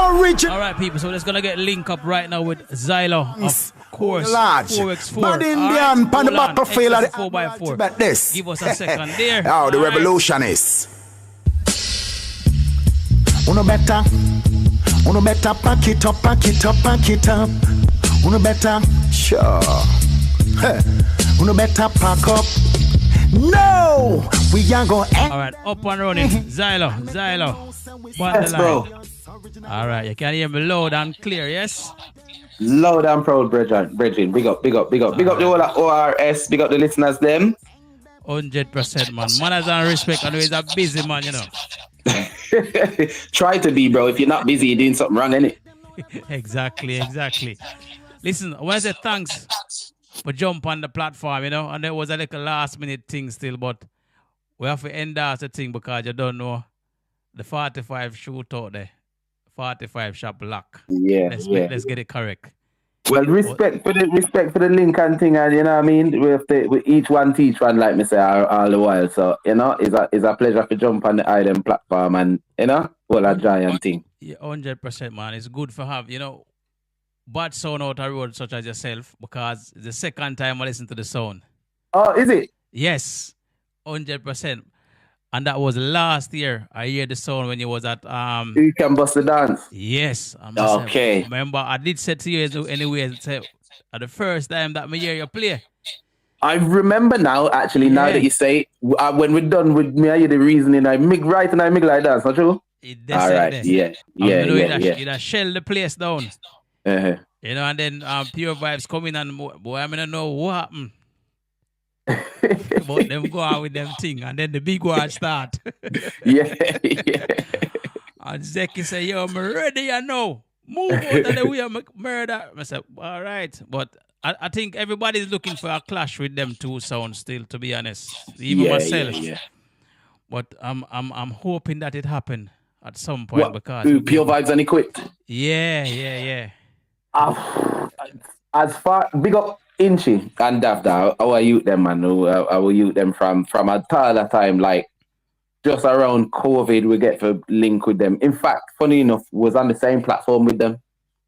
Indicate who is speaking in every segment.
Speaker 1: Original.
Speaker 2: All right, people. So let's gonna get link up right now with Zylo, of course.
Speaker 1: Large.
Speaker 2: 4x4.
Speaker 1: Bad Indian, pan the battlefield of the
Speaker 2: 4x4.
Speaker 1: bet this.
Speaker 2: Give us a second there.
Speaker 1: Oh, the revolutionists. Uno better pack it up. Uno better, sure. Hey. Uno better pack up. No, we are going.
Speaker 2: All right, up and running. Zylo.
Speaker 3: Yes, bro.
Speaker 2: All right, you can hear me loud and clear, yes?
Speaker 3: Loud and proud, brethren. Big up. Big up the whole of ORS. Big up the listeners, them.
Speaker 2: 100%, man. Manners and respect, and he's a busy man, you know.
Speaker 3: Try to be, bro. If you're not busy, you're doing something wrong, innit?
Speaker 2: Exactly. Listen, I want to say thanks for jump on the platform, you know, and there was a little last minute thing still, but we have to endorse the thing because you don't know the 45 shoot out there. 45 shop lock.
Speaker 3: Yeah.
Speaker 2: Let's get it correct.
Speaker 3: Well, respect for the link and thing, and you know what I mean. We each one teach one, like me say all the while. So you know, it's a pleasure to jump on the item platform and you know, all a giant thing.
Speaker 2: Yeah, 100%, man. It's good for have bad sound out the road such as yourself because it's the second time I listen to the sound.
Speaker 3: Oh, is it?
Speaker 2: Yes, 100%. And that was last year. I hear the sound when you was at
Speaker 3: You Can Bust the Dance.
Speaker 2: Yes.
Speaker 3: Okay.
Speaker 2: Remember, I did say to you anyway, say, the first time that me hear you play.
Speaker 3: I remember now, actually, now that you say, when we're done with me, I hear the reasoning, I make right and I make like that, not true?
Speaker 2: All
Speaker 3: right, yeah.
Speaker 2: You shell the place down.
Speaker 3: Uh-huh.
Speaker 2: You know, and then Pure Vibes come in and, boy, I don't know what happened. But them go out with them thing, and then the big one start.
Speaker 3: yeah.
Speaker 2: And Zeki say, yo, I'm ready, I know. Move out of the way of murder. I said, all right. But I think everybody's looking for a clash with them two sounds still, to be honest. Even myself.
Speaker 3: Yeah.
Speaker 2: But I'm hoping that it happened at some point because
Speaker 3: Pure Vibes and Equipped.
Speaker 2: Yeah.
Speaker 3: As far big up Inchy and Dafda, our youth them, man. Our youth them from a taller time, like just around COVID, we get to link with them. In fact, funny enough, was on the same platform with them.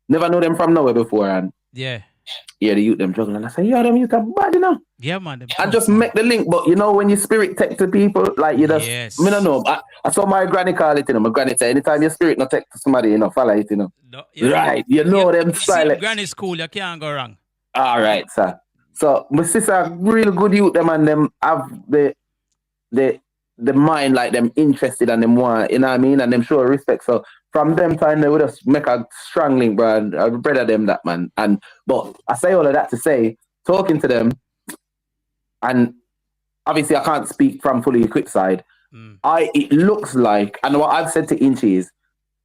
Speaker 3: Never know them from nowhere before, and
Speaker 2: the
Speaker 3: youth them juggling. And I say, them youth are bad, you know.
Speaker 2: Yeah, man.
Speaker 3: And just make the link, but you know when you spirit text to people, like you just, I don't know. I saw my granny call it, you know. My granny say, anytime your spirit not text to somebody, you know, follow it, you know. No, right, you know them silent.
Speaker 2: Granny school, you can't go wrong.
Speaker 3: All right, sir. So my sister, real good youth, them and them have the mind, like them interested and them want, you know what I mean, and them show respect. So from them time they would just make a strong link, bro. And I brother them that, man. But I say all of that to say, talking to them, and obviously I can't speak from fully equipped side. It looks like, and what I've said to Inchy is,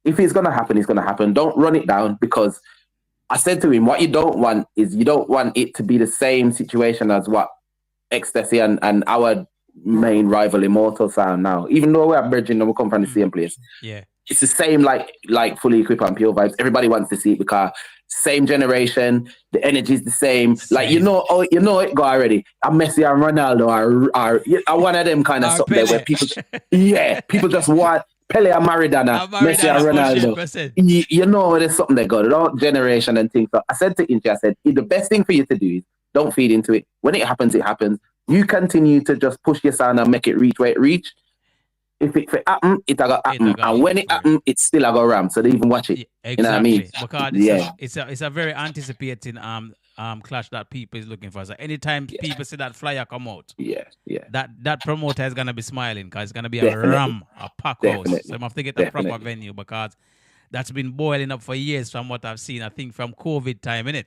Speaker 3: if it's gonna happen, it's gonna happen. Don't run it down, because I said to him, what you don't want is you don't want it to be the same situation as what Ecstasy and our main rival Immortal sound now. Even though we're bridging and we come from the same place.
Speaker 2: Yeah.
Speaker 3: It's the same like Fully Equipped and Pure Vibes. Everybody wants to see it because same generation, the energy is the same. Like you know it go already. I'm Messi and Ronaldo are one of them kind of stuff there where people just want Pele and Maradona, Messi and Ronaldo. You know there's something they got, about generation and things. So I said to Inchi, I said, the best thing for you to do is don't feed into it. When it happens, it happens. You continue to just push your sound and make it reach where it reach. If it happen, it a go happen. And when it happen, it's still a go ram. So they even watch it.
Speaker 2: Exactly.
Speaker 3: You know what I mean?
Speaker 2: Because it's a very anticipating clash that people is looking for. So anytime people see that flyer come out, that promoter is gonna be smiling because it's gonna be a ram, a pack house. So I have to get a proper venue because that's been boiling up for years from what I've seen. I think from COVID time, innit?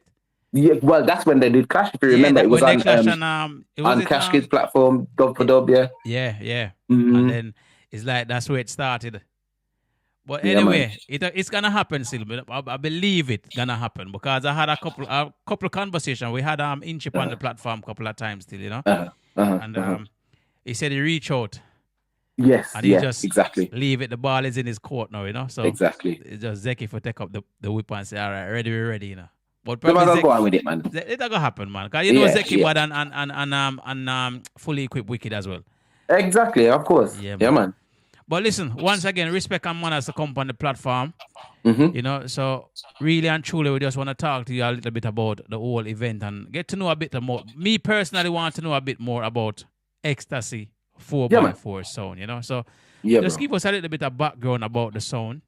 Speaker 3: Yeah, well, that's when they did Clash. If you remember, it was on Cash Kids platform, Dub for Dub,
Speaker 2: Yeah.
Speaker 3: Mm-hmm.
Speaker 2: And then it's like that's where it started. But anyway, it's gonna happen still. I believe it's gonna happen because I had a couple conversations. We had Inchip on the platform a couple of times still, you know. He said he reach out.
Speaker 3: Yes,
Speaker 2: and he just
Speaker 3: exactly.
Speaker 2: Leave it. The ball is in his court now, you know. So
Speaker 3: exactly.
Speaker 2: It's just Zeki for take up the whip and say, all right, we're ready, you know. But
Speaker 3: probably go on with it, man.
Speaker 2: It's gonna happen, man. Because you know Zeki bad and Fully Equipped Wicked as well.
Speaker 3: Exactly, of course. Yeah, man.
Speaker 2: But listen, once again, respect and manners to come on the platform. You know, so really and truly, we just want to talk to you a little bit about the whole event and get to know a bit more. Me personally want to know a bit more about Ecstasy 4x4 sound, you know. So just give us a little bit of background about the sound,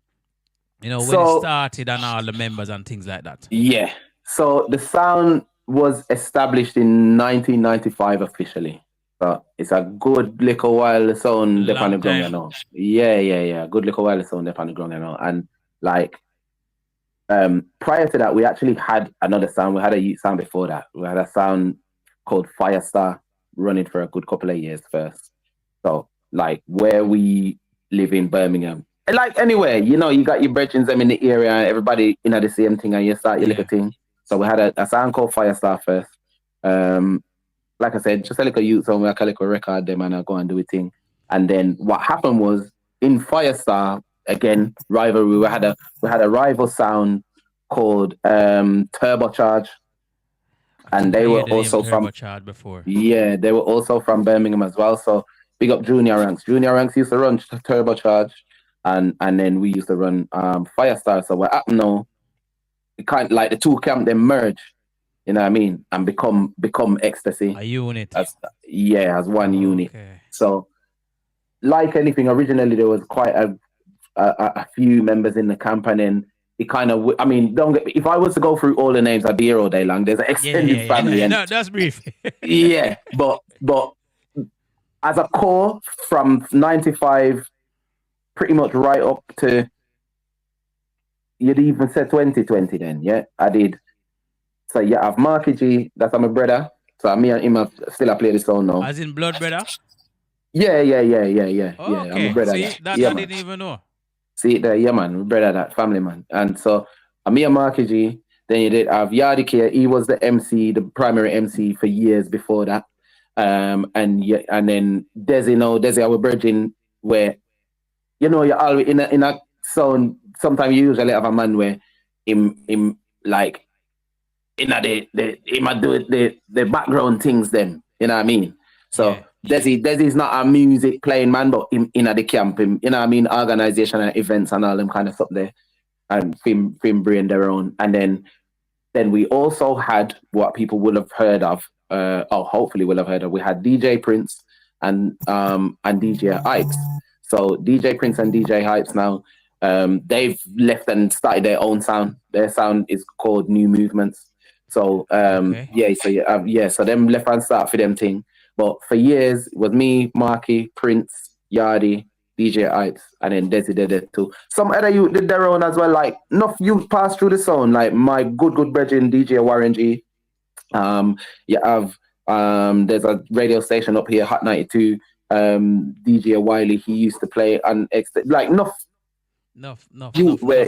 Speaker 2: you know, when it started and all the members and things like that.
Speaker 3: Yeah. So the sound was established in 1995 officially. So it's a good little while the sound up on the ground, you know. Yeah. Good little while the sound up on the ground, you know. And like prior to that, we actually had another sound. We had a youth sound before that. We had a sound called Firestar running for a good couple of years first. So like where we live in Birmingham, like anywhere, you know, you got your brethren them in the area, everybody in the same thing, and you start your little thing. So we had a sound called Firestar first. Like I said, just a little youth song, we had a little record them and I go and do a thing. And then what happened was in Firestar, again, rivalry, we had a rival sound called Turbocharge. And they were also from
Speaker 2: before.
Speaker 3: Yeah, they were also from Birmingham as well. So big up Junior Ranks. Junior Ranks used to run Turbocharge, and then we used to run Firestar. So what happened now? It kind of like the two camp then merge, you know what I mean, and become Ecstasy.
Speaker 2: A unit.
Speaker 3: As one unit. So like anything, originally there was quite a few members in the camp, and then it kind of, I mean, don't get me, if I was to go through all the names, I'd be here all day long. There's an extended family.
Speaker 2: And no, that's brief.
Speaker 3: but as a core from 95, pretty much right up to, you'd even say 2020 then, I did. So I have Marky G, that's my brother. So me and him still play the song now.
Speaker 2: As in blood brother?
Speaker 3: Yeah.
Speaker 2: Okay.
Speaker 3: I'm a brother.
Speaker 2: See, that I didn't even know.
Speaker 3: See there, man, brother, that family man. And so me and Marky G, then you did have Yardi Kia. He was the MC, the primary MC for years before that. And then Desi our bridging, where you know you're always in a sound. Sometimes you usually have a man where him like he might do the background things then, you know what I mean? So Desi's not a music playing man, but in the camp, you know what I mean, organization and events and all them kind of stuff there, and film brain their own. And then we also had what people will have heard of, or hopefully will have heard of. We had DJ Prince and DJ Hypes. So DJ Prince and DJ Hypes now, they've left and started their own sound. Their sound is called New Movements. So so them left and start for them thing. But for years it was me, Marky, Prince, Yardi, DJ Hypes, and then Desi did it too. Some other youth did their own as well. Like enough youth passed through the sound. Like my good brethren DJ Warren G. You have there's a radio station up here, Hot 92. DJ Wiley, he used to play on like enough youth where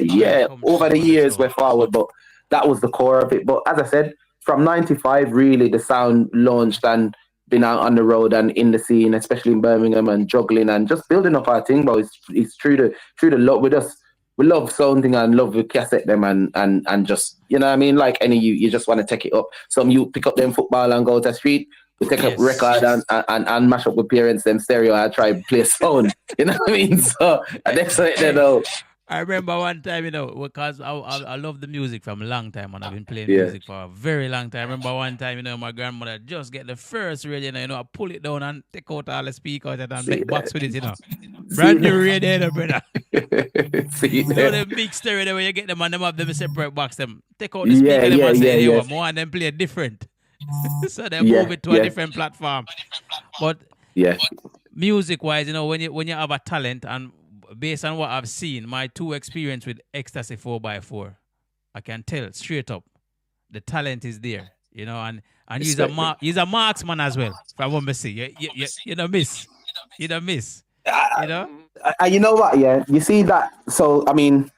Speaker 3: over the years we're forward, but that was the core of it. But as I said, from 95 really the sound launched and been out on the road and in the scene, especially in Birmingham, and juggling and just building up our thing. But it's true to love with us. We love sounding and love with cassette them and just, you know what I mean? Like any you just want to take it up. Some you pick up them football and go to the street. We take up record and mash up with parents, them stereo. I try to play sound. You know what I mean? So that's it, you know.
Speaker 2: I remember one time, you know, because I love the music from a long time, and I've been playing music for a very long time. I remember one time, you know, my grandmother just get the first radio, you know, I pull it down and take out all the speakers and make box with it, you know. Brand new radio, brother. You know, the big stereo where you get them and them have them separate box, them take out the speaker, them and say, they want more and then play different. So they move it to a different platform. But music-wise, you know, when you have a talent, and based on what I've seen, my two experience with Ecstasy 4x4, I can tell straight up, the talent is there, you know, and he's a marksman as well. From what I see, you don't miss, you know.
Speaker 3: You know what? Yeah, you see that. So I mean,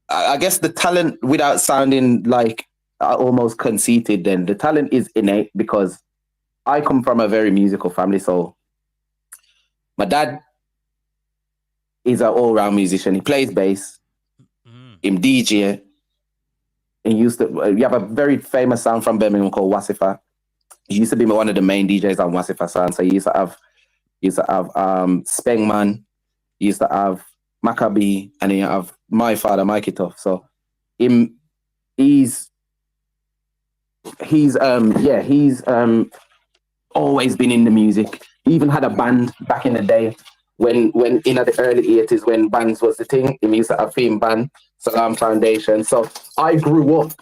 Speaker 3: I guess the talent, without sounding like almost conceited, then the talent is innate, because I come from a very musical family. So my dad is an all-round musician. He plays bass, him DJ. You have a very famous sound from Birmingham called Wasifa. He used to be one of the main DJs on Wasifa sound. So he used to have Spengman. He used to have Maccabee, and then you have my father, Mikey Tough. So he's always been in the music. He even had a band back in the day when in the early 80s when bands was the thing. He used to have a theme band, Salam Foundation. So I grew up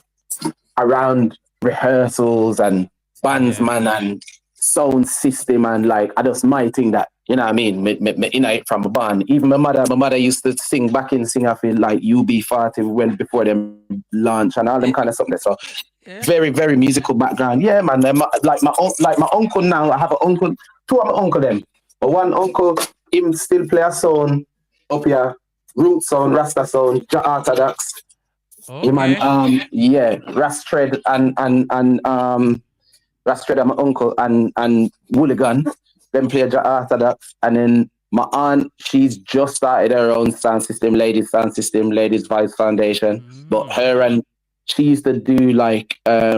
Speaker 3: around rehearsals and bands, man, and sound system, and like I just my thing that, you know what I mean, me from a band. Even my mother used to sing back in sing, I feel like UB40 when before them launch and all them kind of something. So very, very musical background. Yeah, man. Like my uncle now, I have an uncle, two of my uncle them. But one uncle, him still play a sound up here, root sound, Rasta sound, Orthodox.
Speaker 2: Okay.
Speaker 3: Him and Rastred and Rastred and my uncle and Wooligan, them play Orthodox. And then my aunt, she's just started her own sound system, Ladies Voice Foundation. But her and she used to do like I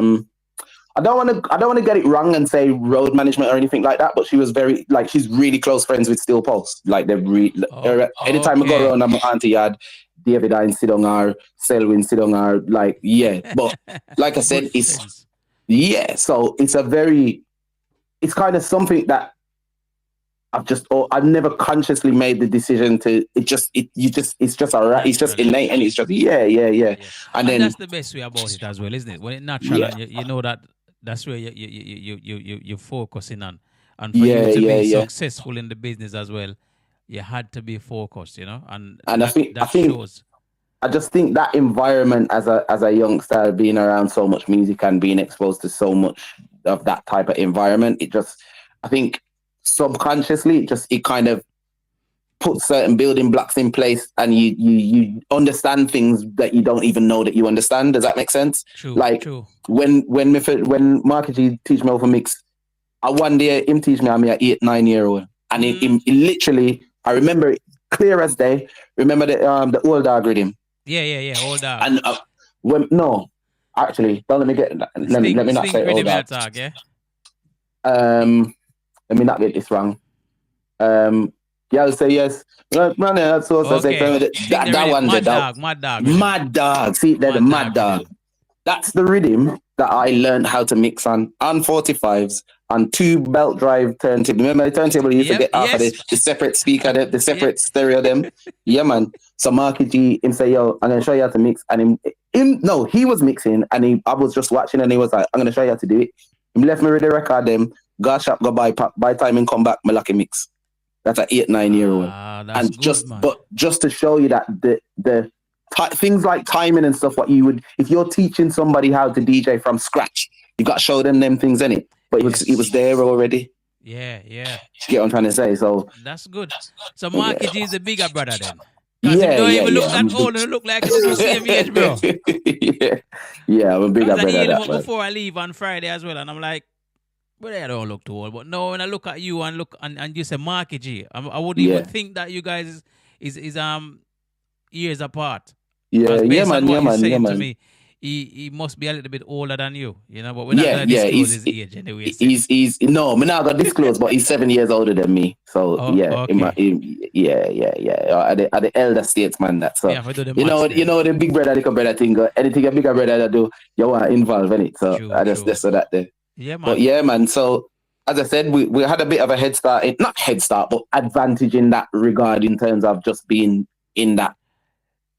Speaker 3: don't want to get it wrong and say road management or anything like that, but she was very like she's really close friends with Steel Pulse. Like they're anytime I go around at my auntie yard, David I sit on her, Selwyn sit on her, like But like I said, so it's kind of something that I've never consciously made the decision to. It's just innate, and it's just and then
Speaker 2: that's the best way about it as well, isn't it? When it's natural, and you know that's where you're focusing on, and for you to be successful in the business as well, you had to be focused, and
Speaker 3: I think
Speaker 2: shows.
Speaker 3: I just think that environment as a youngster, being around so much music and being exposed to so much of that type of environment, I think subconsciously it kind of puts certain building blocks in place, and you understand things that you don't even know that you understand. Does that make sense?
Speaker 2: True.
Speaker 3: Like
Speaker 2: true.
Speaker 3: when Marky G teach me over mix, one day him teach me I'm an 8-9-year-old, and he literally, I remember it clear as day. Remember the old dog rhythm.
Speaker 2: Yeah, old dog.
Speaker 3: And actually, don't let me get let me not say old dog.
Speaker 2: Talk, yeah?
Speaker 3: Let me not get this wrong. Y'all say yes. That one, Mad Dog. See, they're the Mad Dog. That's the rhythm that I learned how to mix on 45s, on 2 belt drive turntable. Remember the turntable you used to get off of the separate speaker, the separate stereo them? Yeah, man. So Marky G, him say, yo, I'm going to show you how to mix. And he was mixing, and I was just watching, and he was like, I'm going to show you how to do it. He left me with the record them, go shop, go buy pop. By the time he come back, me lucky mix. That's an 8-9-year-old. And good, just to show you that the things like timing and stuff, what you would, if you're teaching somebody how to DJ from scratch, you got to show them things in it. But it was there already.
Speaker 2: Yeah.
Speaker 3: You get what I'm trying to say? So
Speaker 2: that's good. So Marky G is the bigger brother then. Because he don't even look that old, and look like he's the same age, bro.
Speaker 3: I'm a bigger brother.
Speaker 2: Before I leave on Friday as well, and I'm like, but I don't look too old. But no, when I look at you and you say Marky G, I wouldn't even think that you guys is years apart.
Speaker 3: Man.
Speaker 2: To me, he must be a little bit older than you, but we're not gonna disclose his age anyway.
Speaker 3: We're not gonna disclose, but he's 7 years older than me. So
Speaker 2: okay.
Speaker 3: At the elder statesman that. So you know the big brother, little brother thing. Anything a bigger brother that do, you want to involve in it. So I just so that there.
Speaker 2: Yeah, man.
Speaker 3: But yeah, man. So as I said, we had a bit of a head start, not head start, but advantage in that regard in terms of just being in that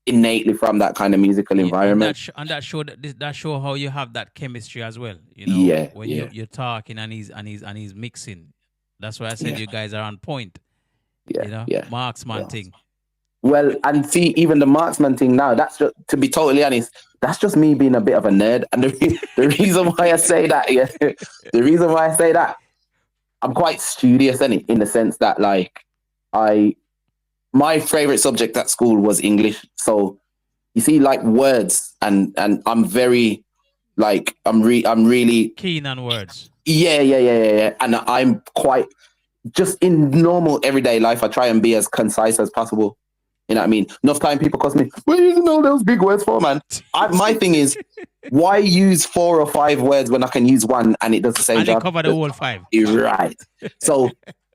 Speaker 3: innately from that kind of musical environment.
Speaker 2: And that show how you have that chemistry as well. When you're talking and he's mixing. That's why I said you guys are on point. Marksman thing.
Speaker 3: Well, and see, even the marksman thing now, that's just, to be totally honest, that's just me being a bit of a nerd. And the reason why I say that, I'm quite studious in the sense that, like, my favorite subject at school was English. So you see, like, words, and I'm very, like, I'm really
Speaker 2: keen on words.
Speaker 3: Yeah. And I'm quite, just in normal everyday life, I try and be as concise as possible. You know what I mean? Enough time people ask me, what do you know those big words for, man? My thing is, why use 4 or 5 words when I can use one and it does the same job?
Speaker 2: And they cover the whole 5.
Speaker 3: Right. So,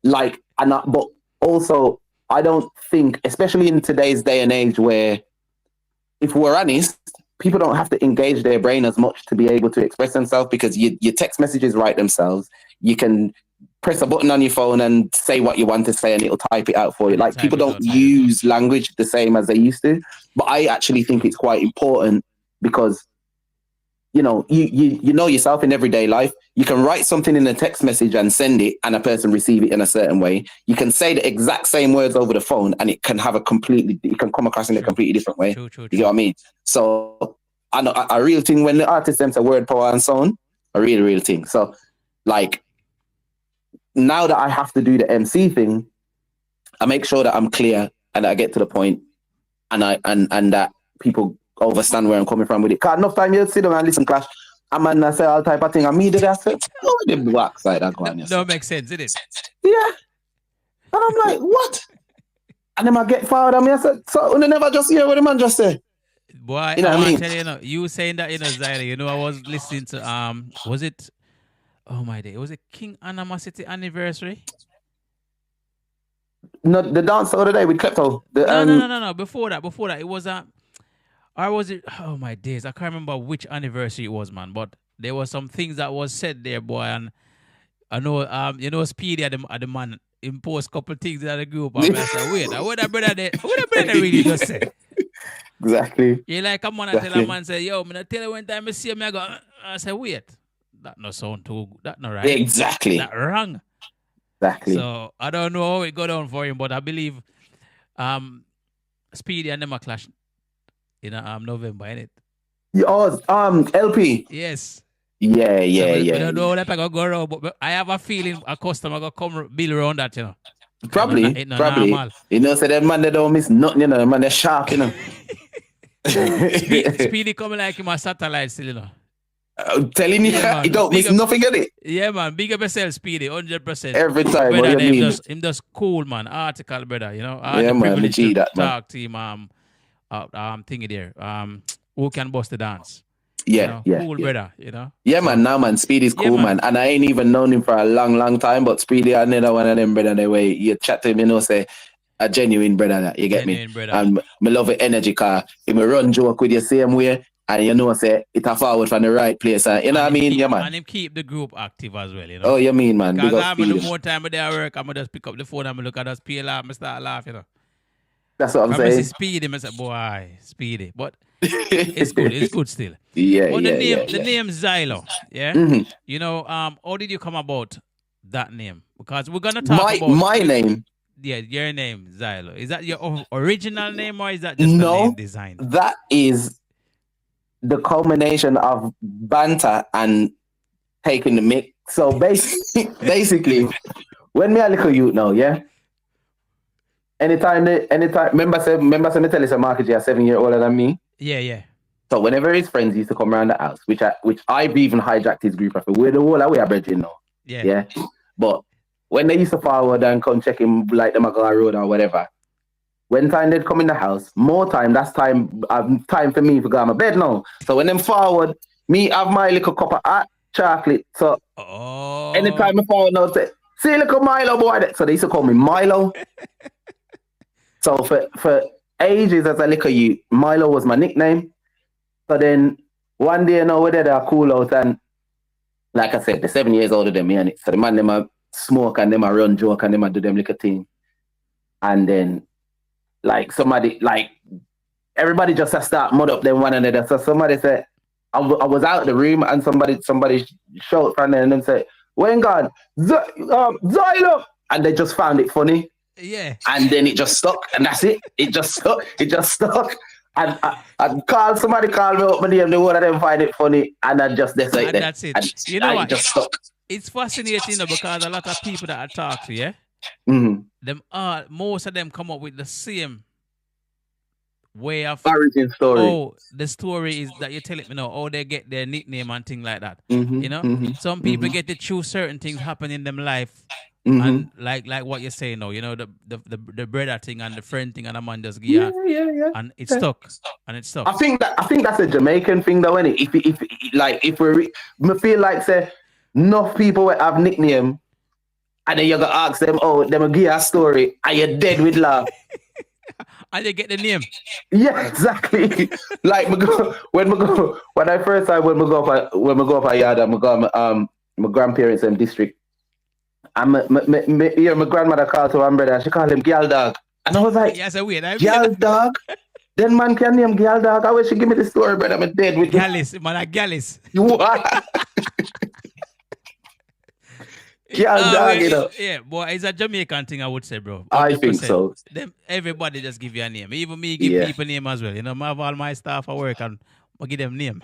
Speaker 3: like, but also, I don't think, especially in today's day and age where, if we're honest, people don't have to engage their brain as much to be able to express themselves, because your text messages write themselves. You can press a button on your phone and say what you want to say and it'll type it out for you. Like, people don't use language the same as they used to. But I actually think it's quite important, because you know yourself in everyday life. You can write something in a text message and send it, and a person receive it in a certain way. You can say the exact same words over the phone, and it can come across in a completely different way.
Speaker 2: True.
Speaker 3: You know what I mean? So I know a real thing when the artist them say word power and so on, a real thing. So like, now that I have to do the MC thing, I make sure that I'm clear and that I get to the point, and that people understand where I'm coming from with it. Cause enough time you sit down and listen Clash, a man I say all type of thing, and me did I say, oh, the black side that go on.
Speaker 2: No, makes sense, isn't it?
Speaker 3: Yeah. And I'm like, what? And then I get forward and I said, so you never just hear what the man just said.
Speaker 2: Boy,
Speaker 3: you know
Speaker 2: I
Speaker 3: what I mean?
Speaker 2: tell you saying that, Zylo, I was listening to was it, oh my day, was it King Animosity anniversary?
Speaker 3: No, the dance the other day with Klepto.
Speaker 2: No. Before that, it was or was it? Oh my days, I can't remember which anniversary it was, man. But there were some things that was said there, boy, and I know, Speedy at the man imposed a couple things in the group. And I said, wait, what that brother really just said?
Speaker 3: Exactly.
Speaker 2: You like, come on and tell a man, say, yo, I'm gonna tell you one time I see him, I say, wait, that no sound too, that not right.
Speaker 3: Exactly.
Speaker 2: That wrong.
Speaker 3: Exactly.
Speaker 2: So I don't know how it got on for him, but I believe Speedy and them a clash in November, innit?
Speaker 3: LP.
Speaker 2: Yes.
Speaker 3: Yeah.
Speaker 2: I don't know if I go around, but I have a feeling a customer gonna come build around that,
Speaker 3: Probably.
Speaker 2: Normal.
Speaker 3: So that man, they don't miss nothing, the man, they're sharp,
Speaker 2: Speedy coming like him a satellite still,
Speaker 3: I'm telling you, he don't miss nothing in it.
Speaker 2: Yeah, man. Big up yourself, Speedy, 100%.
Speaker 3: Every time.
Speaker 2: Brother, him just cool, man. Article, brother, I had the privilege to talk to him, thingy there. Who can bust the dance?
Speaker 3: Yeah,
Speaker 2: cool, brother,
Speaker 3: Yeah, man. Now, man, Speedy's cool, man. And I ain't even known him for a long time, but Speedy, another one of them, brother, the way you chat to him, say, a genuine brother, that you get me.
Speaker 2: Brother.
Speaker 3: And me love the energy, car. If me run joke with you same way, and say it a forward from the right place, you know what I mean? Yeah, man.
Speaker 2: And him keep the group active as well,
Speaker 3: Oh, you mean, man?
Speaker 2: Because I'm the more time I work, I'm just pick up the phone and look at us PLR, I start laughing,
Speaker 3: That's what I'm saying.
Speaker 2: I see Speedy, I say, boy, Speedy. But it's good still.
Speaker 3: Yeah,
Speaker 2: but
Speaker 3: the
Speaker 2: name Zylo, yeah?
Speaker 3: Mm-hmm.
Speaker 2: How did you come about that name? Because we're gonna talk about
Speaker 3: my name.
Speaker 2: Yeah, your name, Zylo. Is that your original name, or is that just a name design?
Speaker 3: That is the culmination of banter and taking the mic. So basically, when me a little youth now, yeah. Anytime. Remember, me tell you some market, you're 7 years older than me.
Speaker 2: Yeah.
Speaker 3: So whenever his friends used to come around the house, which I've even hijacked his group after, we're the whole way are bridging now. Yeah. But when they used to forward and come check him, like them a go on road or whatever, when time they'd come in the house, more time, that's time for me to go on my bed now. So when them forward, me have my little cup of hot chocolate. So anytime I forward now, say, see little Milo boy. So they used to call me Milo. So for ages as a little youth, Milo was my nickname. So then one day, whether they're cool out, and like I said, they're 7 years older than me, and so the man them a smoke and them a run joke and them a do them little thing. And then like somebody, like everybody just a start mud up them one another. So somebody said, I was out of the room and somebody shouted from there and then said, when God, Zylo! And they just found it funny.
Speaker 2: Yeah.
Speaker 3: And then it just stuck, and that's it. It just stuck. And somebody called me up my name, the one of them find it funny, and I just decide that.
Speaker 2: That's it. You know what?
Speaker 3: Just stuck.
Speaker 2: It's fascinating because a lot of people that I talk to, yeah, most of them come up with the same way of
Speaker 3: origin story.
Speaker 2: Oh, the story is that you tell it, how they get their nickname and things like that. Some people get to choose certain things happen in them life. And like what you're saying now, the brother thing and the friend thing, and a man just and it's stuck. I
Speaker 3: think that's a Jamaican thing though, isn't it? If we feel like say enough people have nickname And then you gotta ask them, them will give you a story, and you're dead with laugh.
Speaker 2: And you get the name.
Speaker 3: Yeah, exactly. Like when I first time when we go up a yard and we go my grandparents in district, and my grandmother called to one brother and she called him Gyal Dog. And I was like,
Speaker 2: yes,
Speaker 3: Gyal Dog? Then man can name Gyal Dog. I wish you give me the story, brother. I'm dead with
Speaker 2: Gallis, man, Gallis.
Speaker 3: What? Gyal Dog, you know.
Speaker 2: Yeah, boy, it's a Jamaican thing, I would say, bro. 100%.
Speaker 3: I think so.
Speaker 2: Everybody just give you a name. Even me give people name as well. You know, I have all my staff at work and I give them name.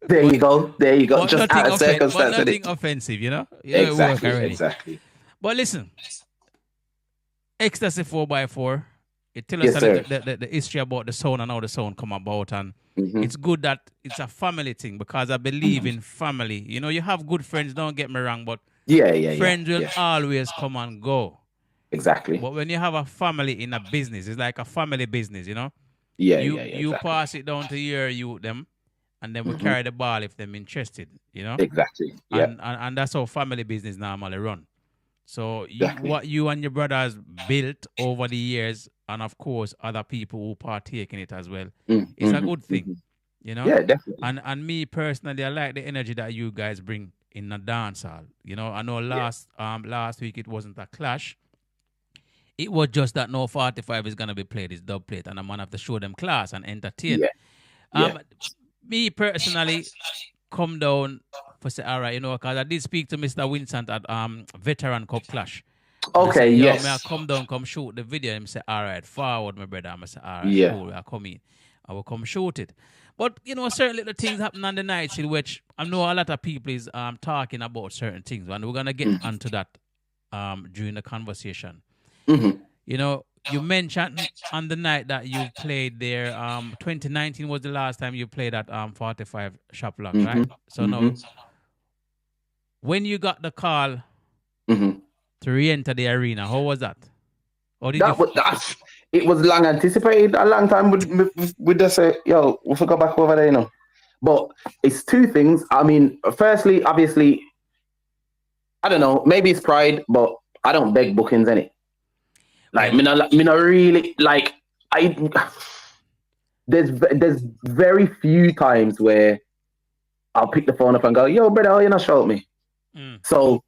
Speaker 3: There you go. Just out of circumstance.
Speaker 2: But nothing offensive, you know?
Speaker 3: Exactly.
Speaker 2: But listen, Ecstasy 4x4, it tells us the history about the sound and how the sound come about. And it's good that it's a family thing because I believe in family. You know, you have good friends, don't get me wrong, but friends will always come and go.
Speaker 3: Exactly.
Speaker 2: But when you have a family in a business, it's like a family business, you know? You pass it down to your youth, them. And then we carry the ball if they're interested, you know?
Speaker 3: Exactly. Yeah.
Speaker 2: And that's how family business normally run. So what you and your brothers built over the years, and of course other people who partake in it as well, it's a good thing, you know?
Speaker 3: Yeah, definitely.
Speaker 2: And me personally, I like the energy that you guys bring in the dance hall. You know, I know last week it wasn't a clash. It was just that no 45 is gonna be played, it's dub plate, and I'm gonna have to show them class and entertain. Me personally come down for say, all right, you know, because I did speak to Mr. Vincent at Veteran Cup Clash.
Speaker 3: Okay,
Speaker 2: yes. May I come down, come shoot the video? And say, all right, forward, my brother. I say, all right, cool, I come in. I will come shoot it. But, you know, certain little things happen on the nights in which I know a lot of people is talking about certain things. And we're going to get onto that during the conversation. You know, you mentioned on the night that you played there, 2019 was the last time you played at 45 Shop Lock, right? So now, when you got the call to re-enter the arena, how was that? Or did
Speaker 3: it was long anticipated, a long time. We just say, yo, we forgot back over there, you know. But it's two things. I mean, firstly, obviously, I don't know, maybe it's pride, but I don't beg bookings, innit? Like, me not really, like, there's very few times where I'll pick the phone up and go, yo, brother, you not show me. So,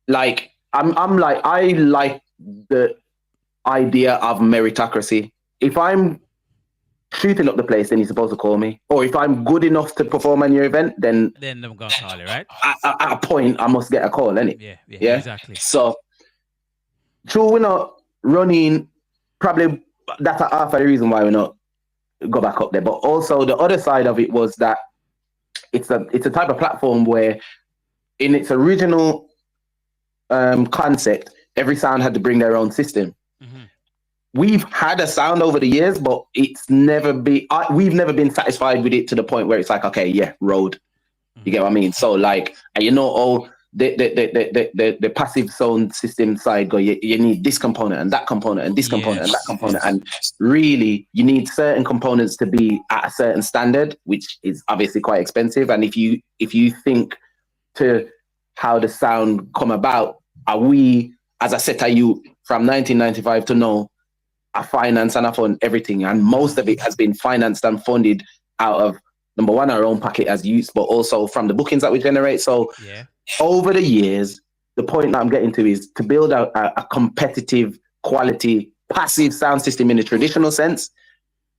Speaker 3: like, I'm like, I like the idea of meritocracy. If I'm shooting up the place, then you're supposed to call me. Or if I'm good enough to perform on your event, then
Speaker 2: I'm going to call you, right?
Speaker 3: At a point, I must get a call, innit?
Speaker 2: Yeah, exactly.
Speaker 3: So, true, we're not running, probably that's half of the reason why we're not go back up there. But also the other side of it was that it's a type of platform where in its original concept, every sound had to bring their own system. We've had a sound over the years, but it's never been, we've never been satisfied with it to the point where it's like, okay, yeah, road. You get what I mean? So like, and you know, the passive sound system side go, you need this component and that component and this component and that component. And really you need certain components to be at a certain standard, which is obviously quite expensive. And if you think to how the sound come about, are we, as I said to you, from 1995 to now, I finance and I fund everything. And most of it has been financed and funded out of, number one, our own pocket as youths, but also from the bookings that we generate. So over the years, the point that I'm getting to is to build out a competitive, quality, passive sound system in the traditional sense.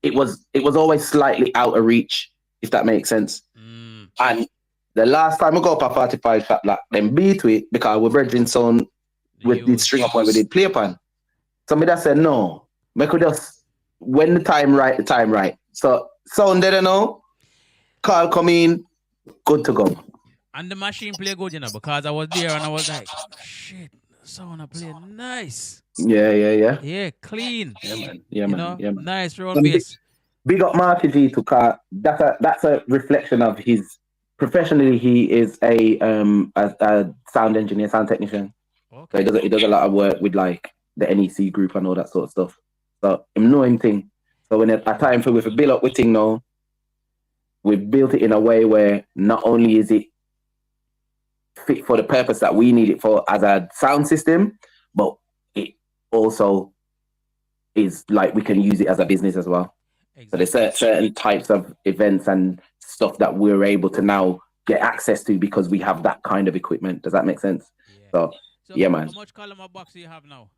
Speaker 3: It was always slightly out of reach, if that makes sense. And the last time we go up a 45 Shop Lock, then beat it because we're bridging sound with the string up when we did play upon. Somebody that said, no, we could just, when the time right. So sound there now, call come in, good to go.
Speaker 2: And the machine play good, you know, because I was there and I was like, shit, sound play nice.
Speaker 3: Yeah,
Speaker 2: clean.
Speaker 3: Yeah, man.
Speaker 2: Nice round bass.
Speaker 3: Big up Marky G to car. That's a reflection of his, professionally he is a sound engineer, sound technician. Okay. So he does a lot of work with like the NEC group and all that sort of stuff. So him know him thing. So when at time for with a build up with thing now, we've built it in a way where not only is it fit for the purpose that we need it for as a sound system, but it also is like we can use it as a business as well. Exactly. So there's certain types of events and stuff that we're able to now get access to because we have that kind of equipment. Does that make sense? Yeah. So yeah, man.
Speaker 2: How much column or box do you have now?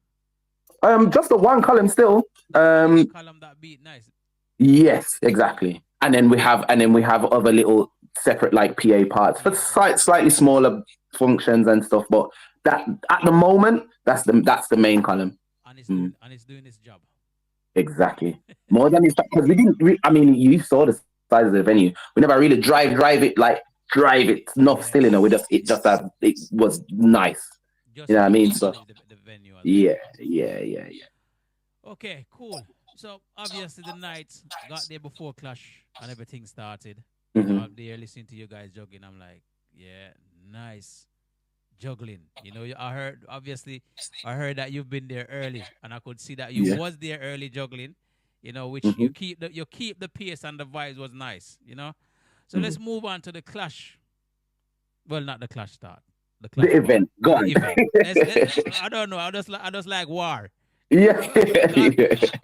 Speaker 3: Just the one column still.
Speaker 2: Column that beat nice.
Speaker 3: Yes, exactly. And then we have other little separate like PA parts for slightly smaller functions and stuff. But that at the moment, that's the main column.
Speaker 2: And it's doing its job.
Speaker 3: Exactly. More than it's because I mean, you saw the size of the venue. We never really drive it enough still, you know. It was nice. Just you know what I mean? So the venue. Yeah.
Speaker 2: Okay, cool. So obviously the night got there before Clash and everything started.
Speaker 3: Mm-hmm.
Speaker 2: I'm there listening to you guys juggling. I'm like, yeah, nice juggling. You know, I heard that you've been there early, and I could see that you was there early juggling. You know, which you keep the pace and the vibes was nice. You know, so let's move on to the Clash. Well, not the Clash start.
Speaker 3: The event. Go on.
Speaker 2: I don't know. I just like war.
Speaker 3: Yeah.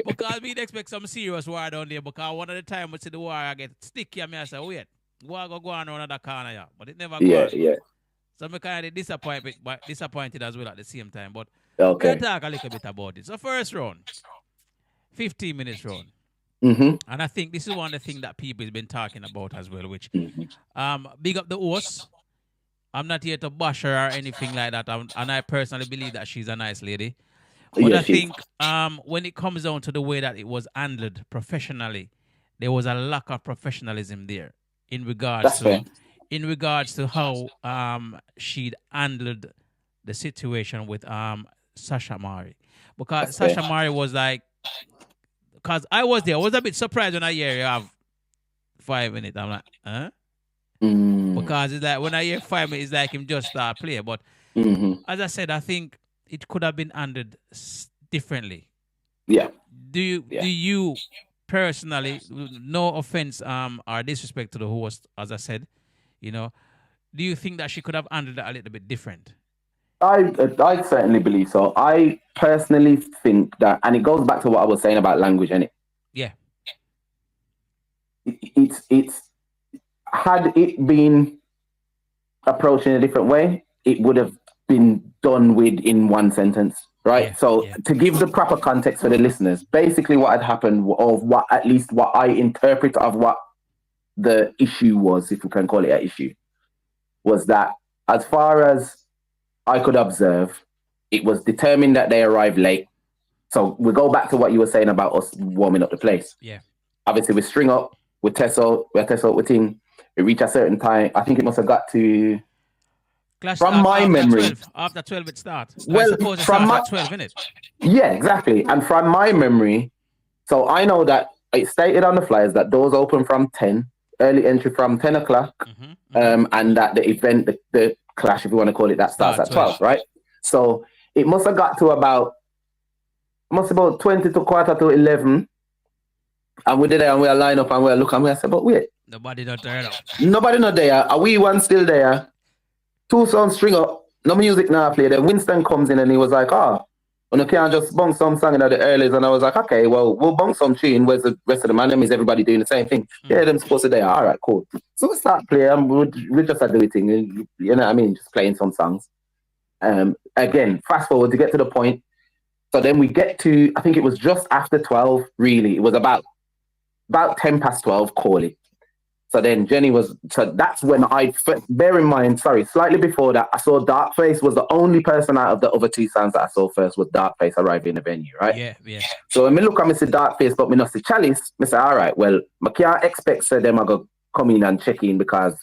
Speaker 2: Because we'd expect some serious war down there. Because one of the time we see the war, I get sticky and I say, wait, war go on around that corner, yeah. But it never goes.
Speaker 3: Yeah.
Speaker 2: So I'm kind of disappointed as well at the same time. But
Speaker 3: okay.
Speaker 2: we'll talk a little bit about it. So first round, 15 minutes round.
Speaker 3: Mm-hmm.
Speaker 2: And I think this is one of the things that people have been talking about as well, which big up the host. I'm not here to bash her or anything like that. And I personally believe that she's a nice lady. But I think when it comes down to the way that it was handled professionally, there was a lack of professionalism there in regards to how she'd handled the situation with Sasha Mari. Because Sasha Mari was like, because I was there, I was a bit surprised when I hear you have 5 minutes. I'm like, huh? Because it's like when I hear 5 minutes, it's like him just start play. But as I said, I think it could have been handled differently.
Speaker 3: Yeah.
Speaker 2: Do you personally, no offense or disrespect to the host, as I said, you know, do you think that she could have handled it a little bit different?
Speaker 3: I certainly believe so. I personally think that, and it goes back to what I was saying about language, innit?
Speaker 2: Yeah.
Speaker 3: It's had it been approached in a different way, it would have been done with in one sentence, right?
Speaker 2: Yeah,
Speaker 3: so to give the proper context for the listeners, basically what had happened, or what I interpret of what the issue was, if we can call it an issue, was that as far as I could observe, it was determined that they arrived late. So we go back to what you were saying about us warming up the place.
Speaker 2: Yeah.
Speaker 3: Obviously we string up, we test out with thing, we reach a certain time. I think it must have got to
Speaker 2: Clash
Speaker 3: from my memory.
Speaker 2: After 12 it starts.
Speaker 3: Well,
Speaker 2: I suppose it starts at 12 minutes.
Speaker 3: Yeah, exactly. And from my memory, so I know that it stated on the flyers that doors open from 10, early entry from 10 o'clock, and that the event, the Clash, if you want to call it that, starts at 12, right? So it must have got to about 20 to quarter to 11. And we did there and we line up and we look and we said, but wait.
Speaker 2: Nobody not there now.
Speaker 3: Nobody not there. Are we one still there? Two songs string up, no music now play. Then Winston comes in and he was like, you can't just bunk some song in the earlies. And I was like, okay, well, we'll bunk some tune. Where's the rest of the man? Is everybody doing the same thing? Yeah, them supposed to there. All right, cool. So we start playing. We just start doing thing. You know what I mean? Just playing some songs. Again, fast forward to get to the point. So then we get to, I think it was just after 12, really. It was about 10 past 12, call it. So then that's when bear in mind, slightly before that, I saw Darkface was the only person out of the other two sounds that I saw first was Darkface arriving in the venue, right?
Speaker 2: Yeah.
Speaker 3: So when I look at Mr. Darkface, but me not see Chalice, I say, all right, well, I can't expect them to go come in and check in because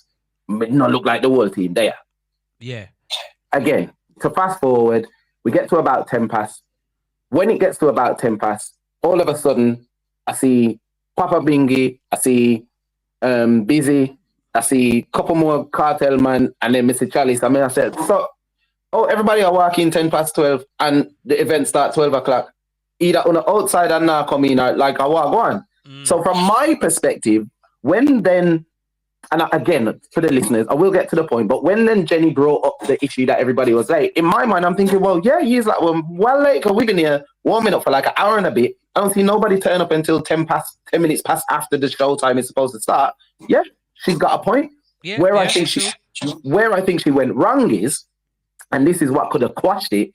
Speaker 3: it not look like the whole team there.
Speaker 2: Yeah.
Speaker 3: Again, to fast forward, we get to about 10 past. When it gets to about 10 past, all of a sudden, I see Papa Bingy, I see Busy, I see a couple more Cartel man, and then Mr. Chalice. I said, everybody are walking 10 past 12, and the event starts 12 o'clock. Either on the outside and now come in, like I walk on. So from my perspective, when then and again, for the listeners, I will get to the point, but when then Jenny brought up the issue that everybody was late, in my mind, I'm thinking, well, yeah, he's like, well late, because we've been here warming up for like an hour and a bit. I don't see nobody turn up until 10 minutes past after the show time is supposed to start. Yeah, she's got a point.
Speaker 2: Yeah,
Speaker 3: where I think she went wrong is, and this is what could have quashed it,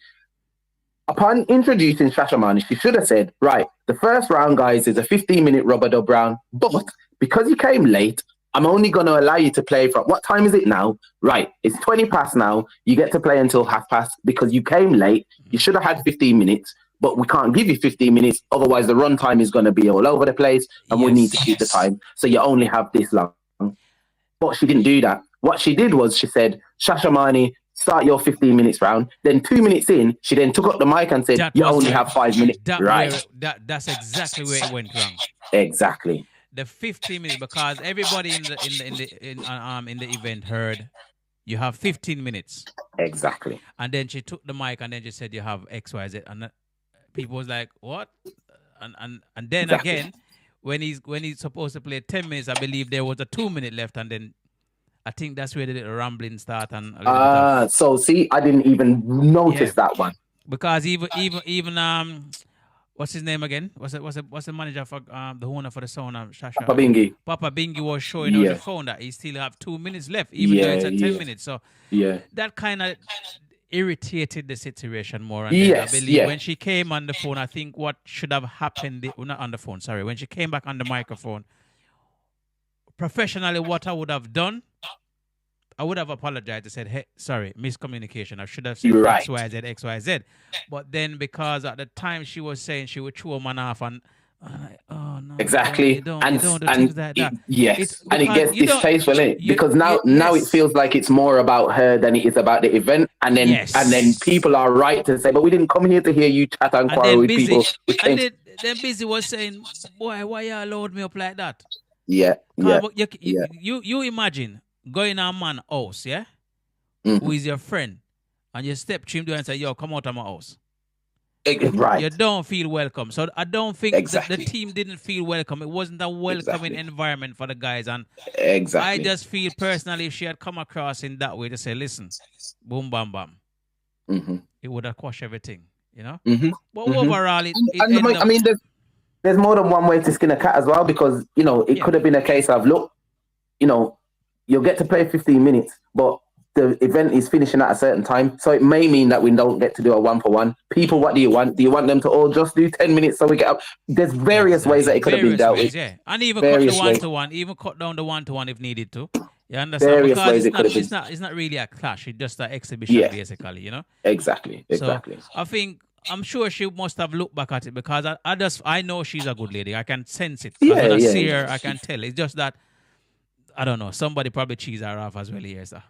Speaker 3: upon introducing Shashamani, she should have said, right, the first round, guys, is a 15-minute rubber dub round, but because you came late, I'm only going to allow you to play from, what time is it now? Right, it's 20 past now. You get to play until 30:30 because you came late. You should have had 15 minutes, but we can't give you 15 minutes. Otherwise, the run time is going to be all over the place, and we need to keep the time. So you only have this long. But she didn't do that. What she did was she said, Shashamani, start your 15 minutes round. Then 2 minutes in, she then took up the mic and said, you only have 5 minutes.
Speaker 2: That's exactly where it went wrong.
Speaker 3: Exactly.
Speaker 2: The 15 minutes, because everybody in the event heard you have 15 minutes.
Speaker 3: Exactly.
Speaker 2: And then she took the mic and then she said you have XYZ, and people was like, what? And then again, when he's supposed to play 10 minutes, I believe there was a 2 minute left, and then I think that's where the little rambling start. And
Speaker 3: so see, I didn't even notice that one,
Speaker 2: because even what's his name again? What's the manager for the owner for the sauna? Papa Bingi was showing on the phone that he still have 2 minutes left, even though it's at 10 minutes. So that kind of irritated the situation more. And I believe when she came on the phone, I think what should have happened, not on the phone, sorry, when she came back on the microphone, professionally, what I would have done, I would have apologized and said, hey, sorry, miscommunication. I should have said XYZ, XYZ. But then because at the time she was saying she would chew a man off, and oh no,
Speaker 3: exactly,
Speaker 2: you don't do things like that.
Speaker 3: Yes, and it gets distasteful, because now it feels like it's more about her than it is about the event, and then people are right to say, but we didn't come here to hear you chat and quarrel with people.
Speaker 2: And then Busy was saying, boy, why you allowed me up like that?
Speaker 3: Yeah.
Speaker 2: You imagine going on a man's house, who is your friend, and you step to him and say, yo, come out of my house.
Speaker 3: Right.
Speaker 2: You don't feel welcome. So I don't think the team didn't feel welcome. It wasn't a welcoming environment for the guys. And I just feel personally, if she had come across in that way to say, listen, boom, bam, bam, it would have quashed everything, you know? But overall,
Speaker 3: I mean, there's more than one way to skin a cat as well, because, you know, it could have been a case of, look, you know, you'll get to play 15 minutes, but the event is finishing at a certain time. So it may mean that we don't get to do a 1-for-1. People, what do you want? Do you want them to all just do 10 minutes so we get up? There's various ways that it could have been dealt with.
Speaker 2: Yeah. And even cut the 1-to-1, even cut down the 1-to-1 if needed to. You understand? Because it's not really a clash. It's just an exhibition, basically, you know?
Speaker 3: Exactly.
Speaker 2: So I'm sure she must have looked back at it, because I know she's a good lady. I can sense it. When I see her, I can tell. It's just that, I don't know, somebody probably cheese her off as well here, sir.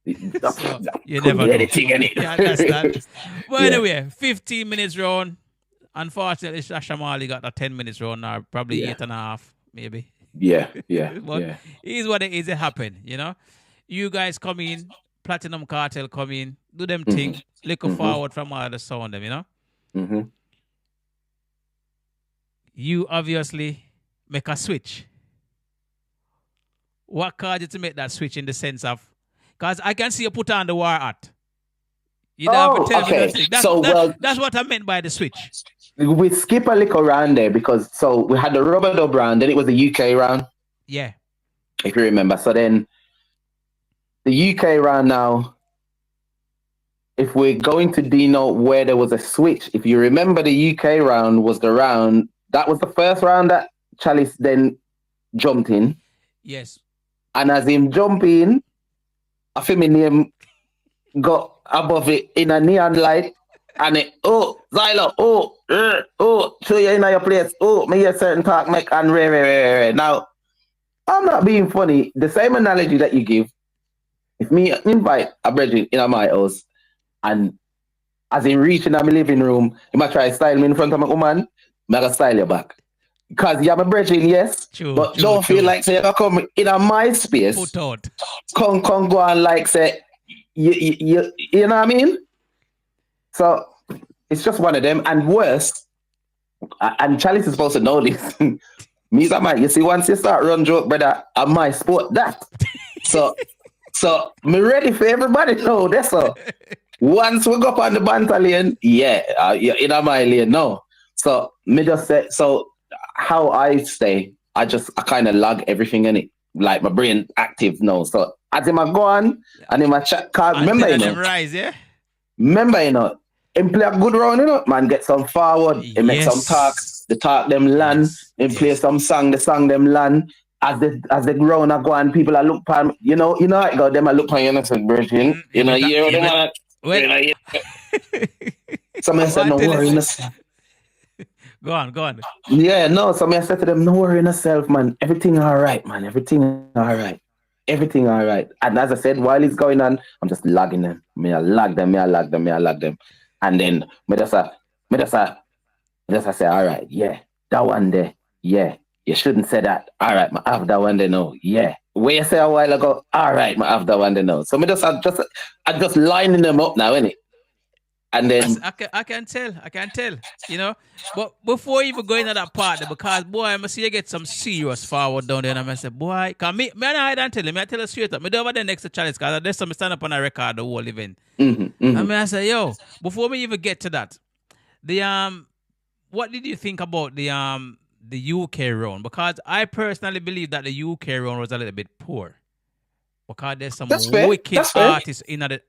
Speaker 2: So, you never know. Yeah, that's that. But anyway, 15 minutes round. Unfortunately, Shashamali got a 10 minutes round now, probably 8.5, maybe. But here's what it is. It happened, you know. You guys come in, Platinum Cartel come in, do them thing, look forward from all the sound them, you know. You obviously make a switch. What caused you to make that switch in the sense of, because I can see you put on the war hat. You don't have to tell me that. That's what I meant by the switch.
Speaker 3: We skip a little round there, because we had the rubber dub round, then it was the UK round.
Speaker 2: Yeah.
Speaker 3: If you remember. So then the UK round now, if we're going to denote where there was a switch, if you remember, the UK round was the round, that was the first round that Chalice then jumped in.
Speaker 2: Yes.
Speaker 3: And as him jump in, I feel my name got above it in a neon light, and it, Zylo, show you in your place, me hear certain talk, make and re. Now, I'm not being funny. The same analogy that you give, if me invite a brethren in my house, and as he reach in my living room, he might try to style me in front of my woman, I'm going to style you back. Because you're my brethren, yes, but don't feel like say you come in my space.
Speaker 2: Put out.
Speaker 3: Come go and like say you know what I mean? So it's just one of them, and worse, and Chalice is supposed to know this. Me is a man. You see, once you start run joke, brother, I might sport that. So me ready for everybody know that's all. Once we go up on the banter lane, you're in my lane now. So me just say, so how I stay, I kind of log everything in it. Like my brain active now. So as him I go on and him I chat card, remember you know.
Speaker 2: Rise, yeah?
Speaker 3: Remember you know, him play a good round, you know, man get some forward, he make some talk, the talk them land, him play some song, the song them land. As the ground are going, people are look pan, you know I go them I look pan you know said Virgin, you know you them somebody said no worry in yourself.
Speaker 2: Go on.
Speaker 3: Yeah, no, somebody said to them, no worry in yourself, man. Everything all right, man. Everything all right. And as I said, while it's going on, I'm just logging them. Me I log them. And then me just say, all right, yeah, that one there, yeah. You shouldn't say that. All right, I have that one there now. Yeah. Where you say a while ago, all right, I have that one there now. So I'm just lining them up now, innit? And then
Speaker 2: I can tell, you know. But before even going to that part, because boy, I must see you get some serious forward down there, and I say, boy, cause me I don't tell him, I tell you straight up. Me do over the next challenge, cause there's some stand up on a record the whole event. And I say, yo, before we even get to that, what did you think about the UK round? Because I personally believe that the UK round was a little bit poor. Because there's some wicked artists in the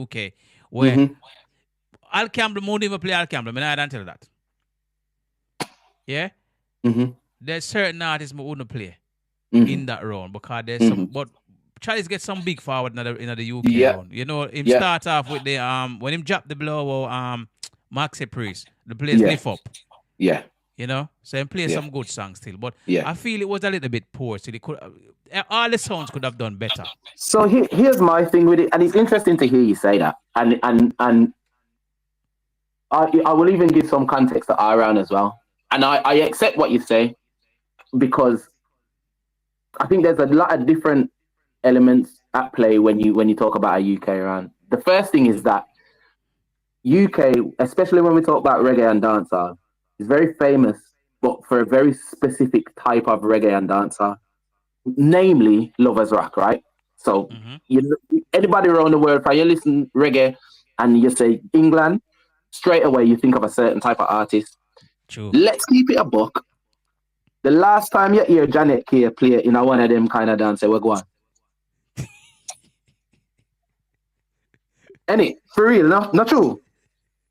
Speaker 2: UK where Al Campbell won't even play Al Campbell. I don't tell you that. Yeah? There's certain artists who wouldn't play in that round because there's some, but Charlie's get some big forward in the UK round. You know, him start off with the when him drop the blow Maxi Priest, the place lift up.
Speaker 3: Yeah.
Speaker 2: You know, so he play some good songs still, but I feel it was a little bit poor. So they could, all the songs could have done better.
Speaker 3: So here's my thing with it, and it's interesting to hear you say that, and I will even give some context to Iran as well, and I accept what you say because I think there's a lot of different elements at play when you talk about a UK round. The first thing is that UK, especially when we talk about reggae and dancehall, is very famous, but for a very specific type of reggae and dancehall, namely lovers rock, right? So anybody around the world, if you listen reggae and you say England, straight away you think of a certain type of artist.
Speaker 2: True. Let's
Speaker 3: keep it a buck. The last time you hear Janet Kay play in one of them kind of dance, we're going. Any for real, not true.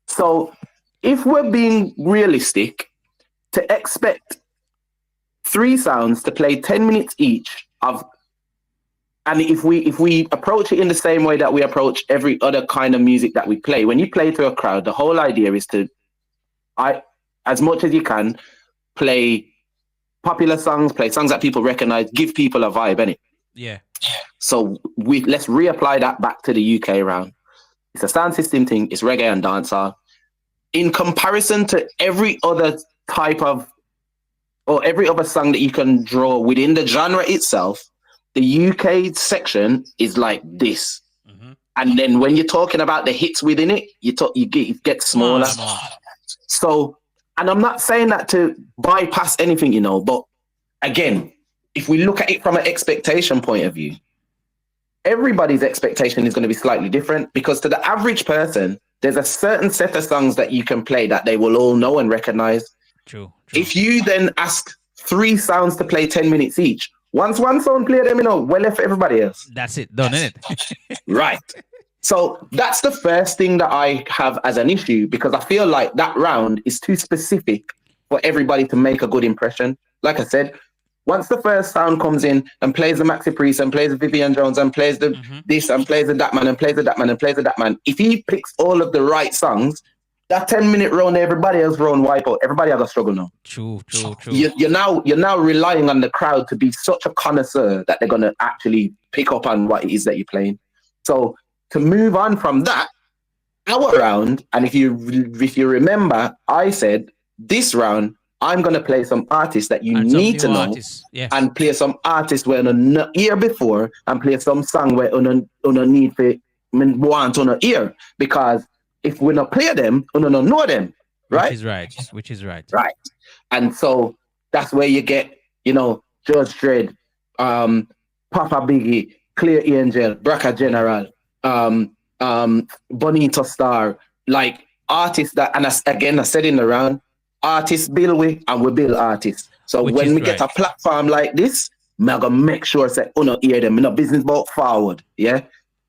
Speaker 3: So if we're being realistic, to expect 3 sounds to play 10 minutes each and if we approach it in the same way that we approach every other kind of music that we play, when you play to a crowd, the whole idea is to, as much as you can, play popular songs, play songs that people recognize, give people a vibe, innit?
Speaker 2: Yeah.
Speaker 3: So let's reapply that back to the UK round. It's a sound system thing. It's reggae and dancehall. In comparison to every other type of, or every other song that you can draw within the genre itself, the UK section is like this. And then when you're talking about the hits within it, it gets smaller. So, and I'm not saying that to bypass anything, you know, but again, if we look at it from an expectation point of view, everybody's expectation is going to be slightly different because to the average person, there's a certain set of songs that you can play that they will all know and recognize.
Speaker 2: True.
Speaker 3: If you then ask 3 sounds to play 10 minutes each, once one song play them, you know, well left for everybody else.
Speaker 2: That's it, done, isn't it?
Speaker 3: Right. So that's the first thing that I have as an issue because I feel like that round is too specific for everybody to make a good impression. Like I said, once the first sound comes in and plays the Maxi Priest and plays the Vivian Jones and plays the this and plays the that man and plays the that man and plays the that man, if he picks all of the right songs, that 10-minute round, everybody else round wipe out. Everybody has a struggle now.
Speaker 2: True.
Speaker 3: You're now relying on the crowd to be such a connoisseur that they're gonna actually pick up on what it is that you're playing. So to move on from that, our round, and if you remember, I said this round, I'm going to play some artists that you need to know and play some artists where on no ear before and play some song where on a need for want on a ear because if we not play them, we don't know them, right?
Speaker 2: Which is right.
Speaker 3: Right. And so That's where you get, George Dredd, Papa Biggie, Clear Angel, Bracca General, Bonito Star, like artists that, and I said in the round, artists build with and we build artists. So when we get a platform like this, I'm gonna make sure say, hear them. In a business about forward, yeah.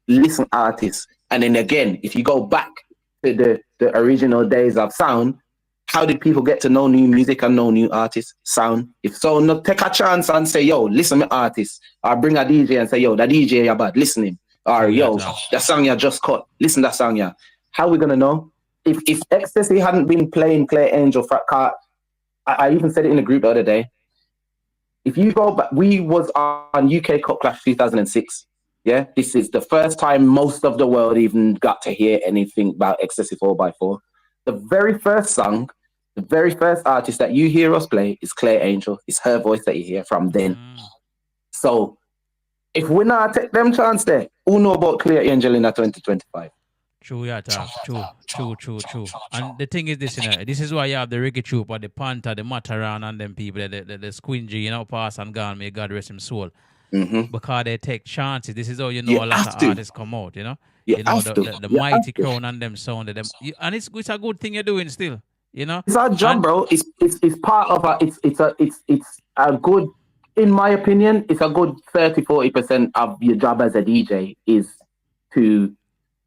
Speaker 3: Listen, artists, and then again, if you go back to the original days of sound, how did people get to know new music and know new artists? Sound. If so, no, take a chance and say, yo, listen to artists, or bring a DJ and say, yo, the DJ you bad, listen him, or yo, the song you just cut, listen to that song ya. How we gonna know? If Ecstasy hadn't been playing Clear Angel, I even said it in the group the other day. If you go back, we was on UK Cup Clash 2006. Yeah, this is the first time most of the world even got to hear anything about Ecstasy 4x4. The very first song, the very first artist that you hear us play is Clear Angel. It's her voice that you hear from then. So if we not take them chance there, who know about Clear Angel in that 2025?
Speaker 2: True, yeah, true. And the thing is this, this is why you have the Reggae Troop or the Panther, the Mataran and them people, the Squingy, pass and gone, may God rest him soul. Because they take chances. This is how a lot of artists come out, the Mighty Crown and them sound of them. And it's a good thing you're doing still,
Speaker 3: It's our job, bro. It's part of it's a good, in my opinion, it's a good 30-40% of your job as a DJ is to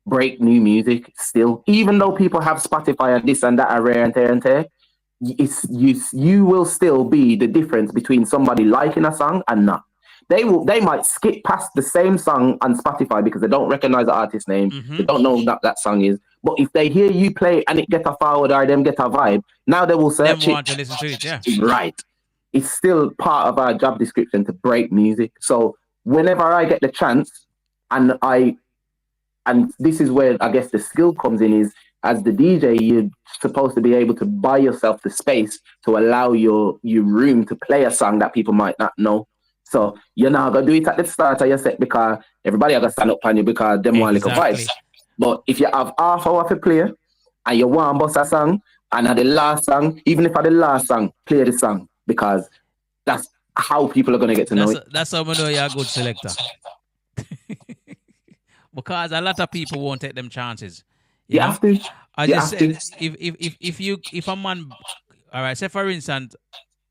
Speaker 3: break new music still. Even though people have Spotify and this and that are rare and tear, you will still be the difference between somebody liking a song and not. They might skip past the same song on Spotify because they don't recognize the artist's name. They don't know what that song is. But if they hear you play and it get a forward or them get a vibe, now they will search
Speaker 2: them want to listen to it, yeah.
Speaker 3: Right. It's still part of our job description to break music. So whenever I get the chance, and this is where I guess the skill comes in, is as the DJ, you're supposed to be able to buy yourself the space to allow your room to play a song that people might not know. So you're not going to do it at the start of your set because everybody are going to stand up on you because them want like a vibes. But if you have half hour to play and you want to bust a song, and at the last song, even if at the last song, play the song because that's how people are going to get to know it.
Speaker 2: That's how I know you're a good selector. Because a lot of people won't take them chances.
Speaker 3: You have to.
Speaker 2: I just said, if a man, all right, say for instance,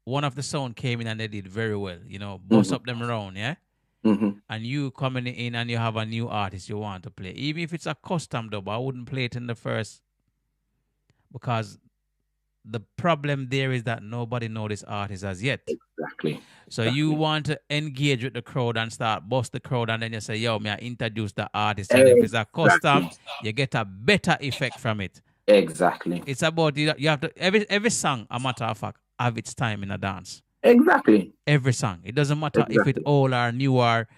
Speaker 2: one of the sound came in and they did very well, bust up them around, yeah? And you coming in and you have a new artist you want to play. Even if it's a custom dub, I wouldn't play it in the first because the problem there is that nobody knows this artist as yet.
Speaker 3: Exactly.
Speaker 2: So you want to engage with the crowd and start bust the crowd and then you say, yo, may I introduce the artist? And if it's a custom, you get a better effect from it.
Speaker 3: Exactly.
Speaker 2: It's about, you have to, every song, a matter of fact, have its time in a dance.
Speaker 3: Exactly.
Speaker 2: Every song. It doesn't matter if it's old or new or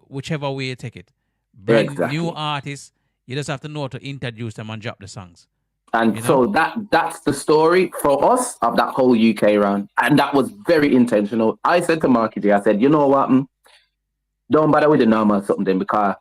Speaker 2: whichever way you take it. Brand new artists, you just have to know to introduce them and drop the songs.
Speaker 3: And so that's the story for us of that whole UK round. And that was very intentional. I said to Marky J, I said, you know what? Don't bother with the normal something then because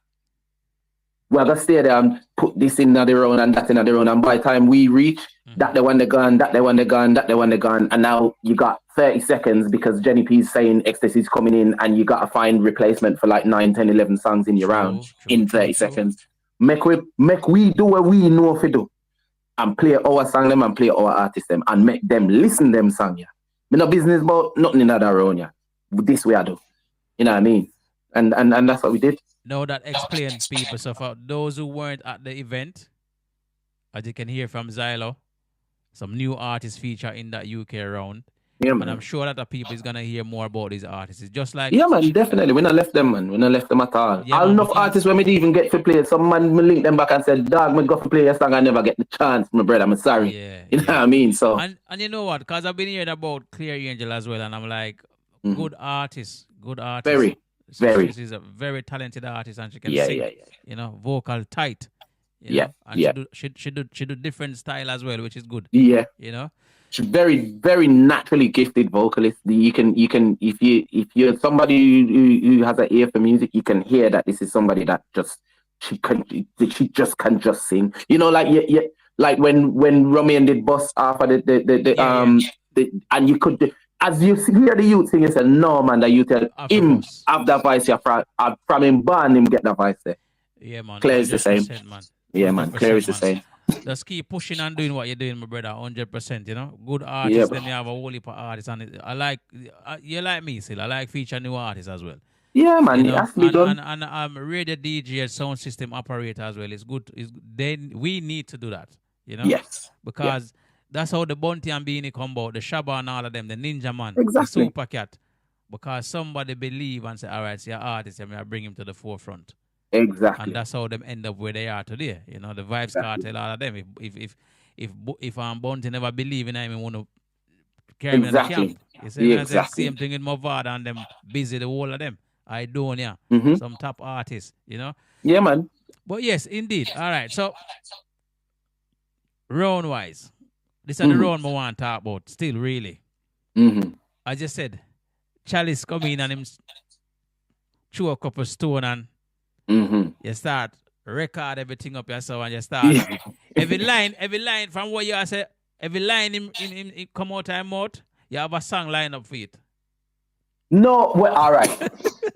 Speaker 3: we're going to stay there and put this in the round and that in the round. And by the time we reach, that they want the gun, that they want the gun, that they want the gun. And now you got 30 seconds because Jenny P's saying Ecstasy's coming in and you got to find replacement for like 9, 10, 11 songs in your round in 30 seconds. Make we do what we know if we do. And play our song them and play our artist them and make them listen them song, yeah. Me no business about nothing in that around, yeah. This way I do. You know what I mean? And that's what we did.
Speaker 2: No, that explains people. So for those who weren't at the event, as you can hear from Zylo, some new artists feature in that UK round.
Speaker 3: Yeah, man.
Speaker 2: And I'm sure that the people is going to hear more about these artists. It's just like...
Speaker 3: Yeah, man, definitely. We not left them, man. We not left them at all. Yeah, all enough artists when me even get to play. Some man me link them back and said, dog, me go to play a song, I never get the chance, my brother. I'm sorry.
Speaker 2: Yeah,
Speaker 3: you know what I mean? So
Speaker 2: And you know what? Because I've been hearing about Clear Angel as well, and I'm like, good artist.
Speaker 3: Very.
Speaker 2: She's a very talented artist, and she can sing, vocal tight. And she do different style as well, which is good.
Speaker 3: Yeah.
Speaker 2: She's
Speaker 3: very, very naturally gifted vocalist. You can if you're somebody who has an ear for music, you can hear that this is somebody that she just can sing. Like when Romy did Bust after the and you could as you hear the youth sing, you say, no, man, that you tell him have that voice here from him born, him get that voice there.
Speaker 2: Yeah, man.
Speaker 3: Clear is the same.
Speaker 2: Man.
Speaker 3: Yeah, man. Clear is the same.
Speaker 2: Just keep pushing and doing what you're doing, my brother, 100%, you know. Good artists, then you have a whole heap of artists. And I like, you like me still. I like feature new artists as well.
Speaker 3: Yeah, man.
Speaker 2: You know?
Speaker 3: It has to be done.
Speaker 2: And radio DJ, sound system operator as well. It's good. Then we need to do that, you know.
Speaker 3: Yes.
Speaker 2: Because that's how the Bounty and Beanie come about, the Shabba and all of them, the Ninja Man,
Speaker 3: exactly.
Speaker 2: the Super Cat. Because somebody believe and say, all right, see an artist, and I bring him to the forefront.
Speaker 3: Exactly.
Speaker 2: And that's how them end up where they are today. You know, the Vibes Cartel, all of them. If Bounty never believe in him, he want to carry him in the camp. You see, the same thing in Mavada and them busy, the whole of them. I don't, yeah. Some top artists, you know.
Speaker 3: Yeah, man.
Speaker 2: But yes, indeed. All right. So, round wise, this is the round I want to talk about. Still, really. I just said, Chalice come in and him chew a couple stone and you start record everything up yourself and you start every line from what you say, every line in come out of mouth, you have a song line up for it.
Speaker 3: No, well, all right.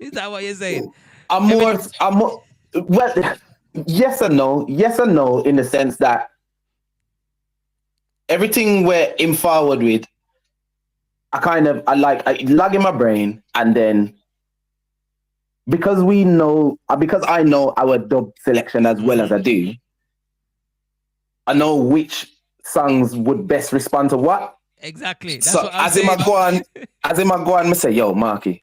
Speaker 2: Is that what you're saying?
Speaker 3: I'm more, well, yes and no, in the sense that everything we're in forward with, I log in my brain, and then because I know our dub selection as well as I do, I know which songs would best respond to what.
Speaker 2: Exactly. That's
Speaker 3: so
Speaker 2: what I'm
Speaker 3: as him I go on, I say, yo, Marky,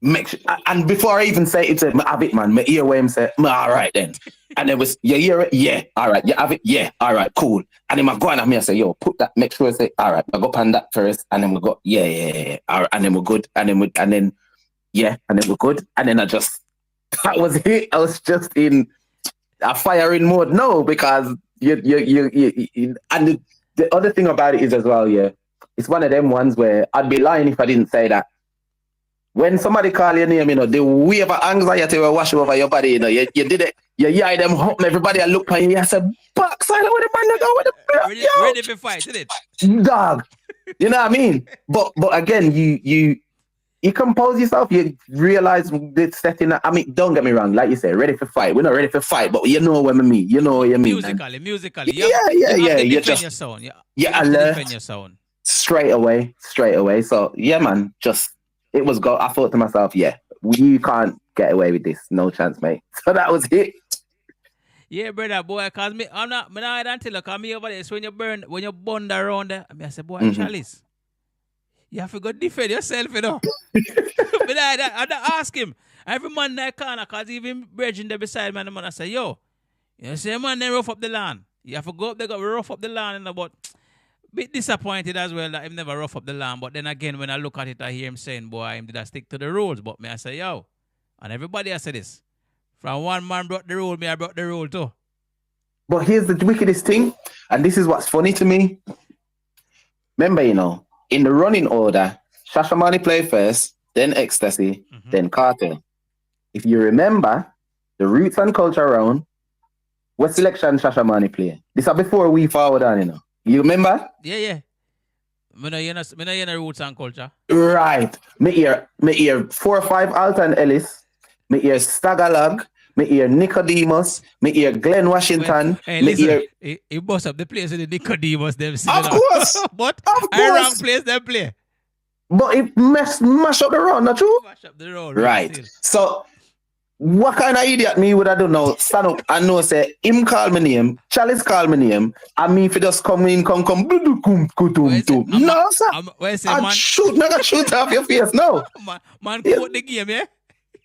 Speaker 3: make sure, and before I even say it, I have it, man. My ear where him say, all right then. And it was, you hear it? Yeah, all right. You have it? Yeah, all right, cool. And then I go on at me, I say, yo, put that, make sure I say, all right, I go on that first, and then we go, yeah. All right, and then we're good, and then we're good. And then that was it. I was just in a firing mode. No, because you and the other thing about it is as well, it's one of them ones where I'd be lying if I didn't say that. When somebody call your name, you know, the wave of anxiety will wash over your body, you know, you did it, you hear them hop, everybody I look at you, I said, backside of the man, go with the
Speaker 2: ready for fight, isn't it?
Speaker 3: Dog. You know what I mean? But again, you compose yourself, you realize the setting. I mean, don't get me wrong, like you say, ready for fight. We're not ready for fight, but you know what I mean. You know what I mean.
Speaker 2: Musically.
Speaker 3: You have
Speaker 2: to
Speaker 3: you
Speaker 2: defend your sound. You
Speaker 3: defend
Speaker 2: your sound.
Speaker 3: Straight away. So yeah, man, it was go. I thought to myself, yeah, you can't get away with this. No chance, mate. So that was it.
Speaker 2: Yeah, brother, boy, cause I'm not until look at me over there. So when you burn around there, I say, boy, Chalice, you have to go defend yourself, you know. But I ask him. Every man that can, cause even bridging there beside me, and the man I say, yo, you say, man, they rough up the land. You have to go up there, rough up the land, and about bit disappointed as well that him never rough up the land. But then again, when I look at it, I hear him saying, boy, him did I stick to the rules. But me, I say, yo, and everybody I say this. From one man brought the rule, me, I brought the rule too.
Speaker 3: But here's the wickedest thing, and this is what's funny to me. Remember, you know, in the running order, Shashamane played first, then Ecstasy, then Cartel. If you remember, the Roots and Culture round, what selection Shashamane play? This is before we forward on, you know. You remember?
Speaker 2: Yeah. Me no hear Roots and Culture.
Speaker 3: Right. Me hear 4 or 5 Alton Ellis. Me hear Stagalog. Me hear Nicodemus. Me hear Glenn Washington.
Speaker 2: Hey, listen, he bust up the place in the Nicodemus. Them
Speaker 3: of course.
Speaker 2: But I wrong place they play.
Speaker 3: But it mash up the round, not true?
Speaker 2: Mash up the round.
Speaker 3: Right.
Speaker 2: Still.
Speaker 3: So, what kind of idiot me would I do now? Stand up and know say, him call my name, Chalice call my name, and me if he just come, no, sir. I'd shoot off your face, no.
Speaker 2: Man, quote the game, yeah?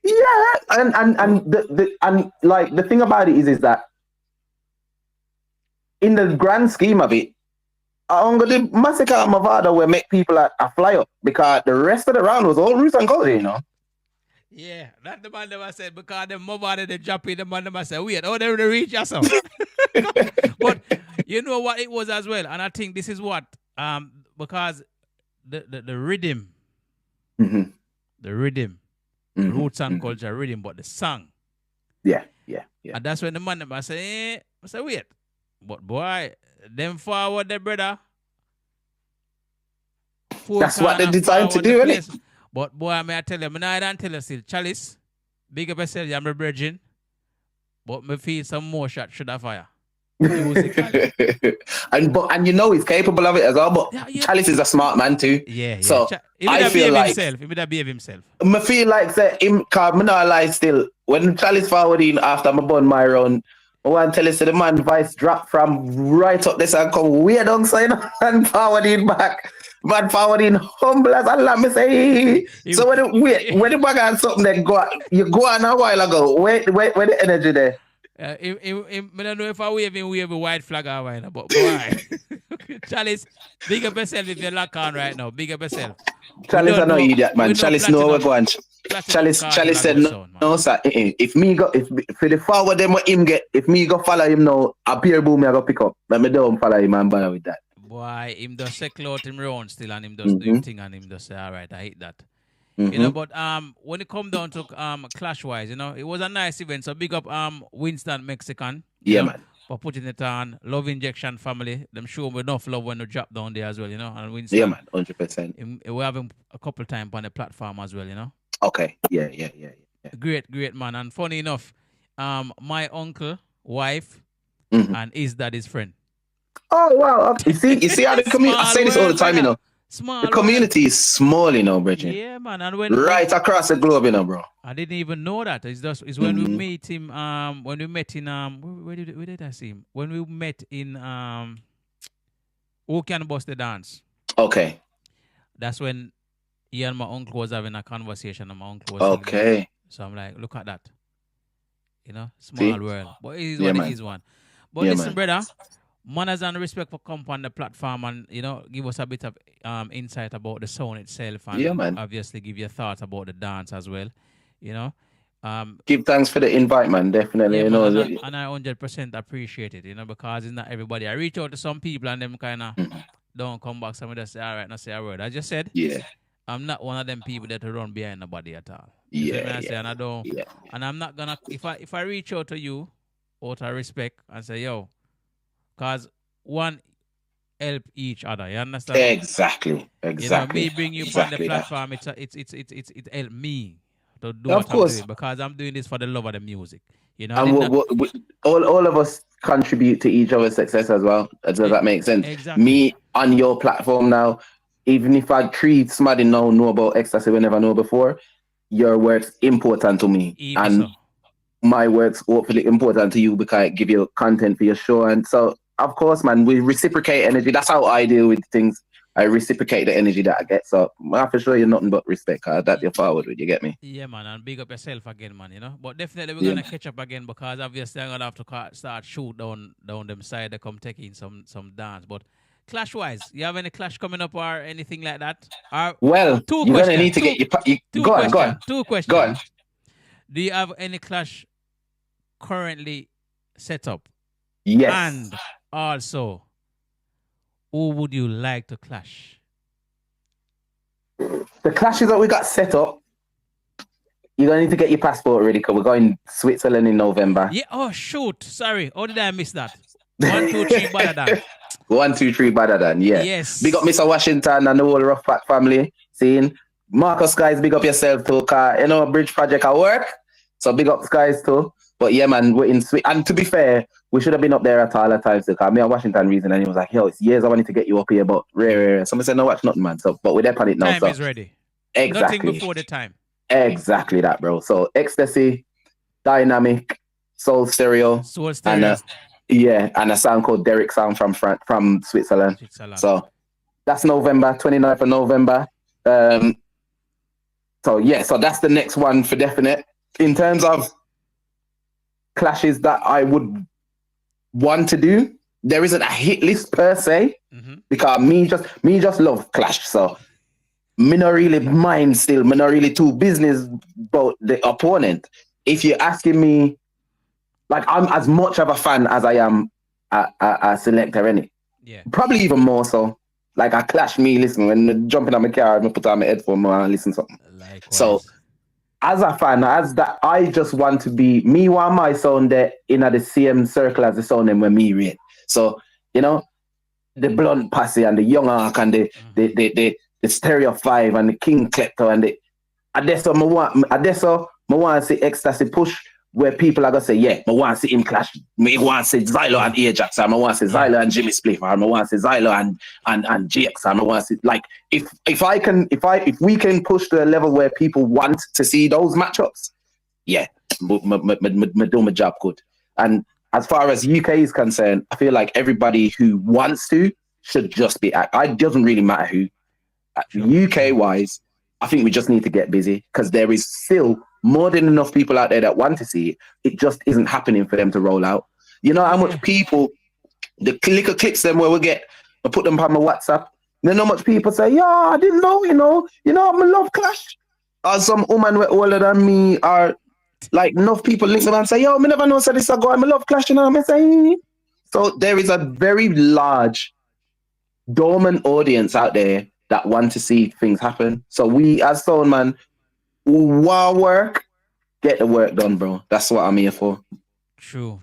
Speaker 3: Yeah, and like the thing about it is that in the grand scheme of it, I'm gonna the massacre of Mavada will make people a fly up because the rest of the round was all Roots and Culture, you know.
Speaker 2: Yeah, that's the man that said because the Mavada they jump in, the man that said, wait, oh, they reach yourself. But you know what it was as well, and I think this is what because the rhythm, the rhythm. Roots and Culture rhythm, but the song.
Speaker 3: Yeah.
Speaker 2: And that's when the man I say, wait. But boy, them forward there, brother.
Speaker 3: That's what they're designed to do, isn't it?
Speaker 2: But boy, may I tell you, I don't tell you still. Chalice, big up yourself, I'm a virgin. But me feel some more shots should have fire.
Speaker 3: and you know he's capable of it as well. But Chalice is a smart man too.
Speaker 2: Yeah.
Speaker 3: So
Speaker 2: I feel like he would behave himself.
Speaker 3: I feel like that him. Cause me not lie still. When Chalice forward in after my bun my round, I want to tell you, so the man voice drop from right up this and come way down side and forward in back. Man forward in humble as Allah me say. So when the bag on something that you go on a while ago. Where the energy there?
Speaker 2: I don't know if I wave a white flag or why, but boy. Chalice, big up yourself if you're locked on right now. Big up yourself.
Speaker 3: Chalice I know idiot, man. Chalice know we're going. Chalice said no, sir. If me go for the forward them what him get, if me go follow him now, a beer boom I go pick up. Let me don't follow him and bother with that.
Speaker 2: Boy, him does circle out him round still and him does do him thing and him does say, all right, I hate that. You know, but when it come down to clash wise, you know, it was a nice event. So big up Winston Mexican.
Speaker 3: Yeah, man.
Speaker 2: For putting it on. Love Injection family. Them show me enough love when they drop down there as well, you know. And Winston.
Speaker 3: Yeah, man, 100%.
Speaker 2: We have him a couple times on the platform as well, you know.
Speaker 3: Okay. Yeah.
Speaker 2: Great man. And funny enough, my uncle, wife, and his daddy's friend.
Speaker 3: Oh wow! You see how the community. I say this all the time, you know.
Speaker 2: Small.
Speaker 3: The community is small, you know, Bridget.
Speaker 2: Yeah, man. And
Speaker 3: right across the globe, you know, bro.
Speaker 2: I didn't even know that. It's when we met him. When we met in where did I see him? When we met in Who Can Bust the Dance?
Speaker 3: Okay.
Speaker 2: That's when he and my uncle was having a conversation, and my uncle was
Speaker 3: okay.
Speaker 2: So I'm like, look at that. You know, small world. But it is what it is, one. But listen, brother. Manners and respect for come on the platform and, you know, give us a bit of insight about the sound itself and obviously give your thoughts about the dance as well, you know.
Speaker 3: Give thanks for the invite, man, definitely.
Speaker 2: Yeah,
Speaker 3: you know,
Speaker 2: and I 100% appreciate it, you know, because it's not everybody. I reach out to some people and them kind of don't come back. Somebody just say, all right, not say a word. I just said, I'm not one of them people that run behind nobody at all. And I don't, and I'm not gonna, if I reach out to you out of respect and say, yo, because one help each other. You understand?
Speaker 3: Exactly.
Speaker 2: You know, me bring you on the platform. It help me to do what I'm doing because I'm doing this for the love of the music. You know,
Speaker 3: and all of us contribute to each other's success as well. Does that make sense?
Speaker 2: Exactly.
Speaker 3: Me on your platform now, even if I treat somebody now know about ecstasy we never know before, your work's important to me, my work's hopefully important to you because it give you content for your show. And so, of course, man, we reciprocate energy. That's how I deal with things. I reciprocate the energy that I get. So I have to show you nothing but respect, that you're forward with. You get me?
Speaker 2: Yeah, man, and big up yourself again, man. You know, but definitely we're gonna catch up again because obviously I'm gonna have to start shoot down them side. They come taking some dance. But clash wise, you have any clash coming up or anything like that?
Speaker 3: Well, you're gonna need to get your go on.
Speaker 2: 2 questions.
Speaker 3: Go on.
Speaker 2: Do you have any clash currently set up?
Speaker 3: Yes.
Speaker 2: And also, who would you like to clash?
Speaker 3: The clashes that we got set up, you're going to need to get your passport ready because we're going Switzerland in November.
Speaker 2: Yeah. Oh, shoot. Sorry. How did I miss that? 1, 2, 3, better than.
Speaker 3: 1, 2, 3, better than. Yeah.
Speaker 2: Yes.
Speaker 3: Big up Mr. Washington and the whole Rough Pack family. Seeing Marcus Skies, big up yourself too. You know, Bridge Project at work. So big up Skies too. But yeah, man, we're in Switzerland. And to be fair, we should have been up there at all the times because me and Washington reason, and he was like, yo, it's years I wanted to get you up here, but rare. Somebody said, no, watch nothing, man. So, but we're there on it now.
Speaker 2: Time is ready.
Speaker 3: Exactly.
Speaker 2: Nothing before the time.
Speaker 3: Exactly that, bro. So Ecstasy, Dynamic, Soul Stereo. And a song called Derek Sound from Switzerland. So that's November, 29th of November. So that's the next one for definite. In terms of clashes that I would want to do, there isn't a hit list per se because me just love clash. So me not really mind still. Me not really too business about the opponent. If you're asking me, like I'm as much of a fan as I am a selector, innit?
Speaker 2: Yeah.
Speaker 3: Probably even more so. Like I clash me listen when jumping on my car, I put on my headphone and listen to something.
Speaker 2: Likewise.
Speaker 3: So as a fan, as that, I just want to be me. Want my sound there in the same circle as the sound them when me read. So you know, the blunt posse and the young arc and the Stereo 5 and the King Klepto and the Adesso, I want to see Ecstasy push where people are going to say, yeah, I want to see him clash. I want to see Zylo and Ajax, and I want to see Zylo and Jimmy Spliff, and I want to see Zylo and GX, and I want to see, like, if we can push to a level where people want to see those matchups, yeah, me do my job good. And as far as UK is concerned, I feel like everybody who wants to should just be it doesn't really matter who. UK wise, I think we just need to get busy because there is still more than enough people out there that want to see it. It just isn't happening for them to roll out. You know how much people, the little clips them where I put them on my WhatsApp. Then how much people say, yeah, I didn't know, I love Clash. Or some woman were older than me, or like enough people link them and say, yo, I never know so this I go, I love Clash, I'm saying. So there is a very large dormant audience out there that want to see things happen. So we as Sound Man, who want work, get the work done, bro. That's what I'm here for.
Speaker 2: True.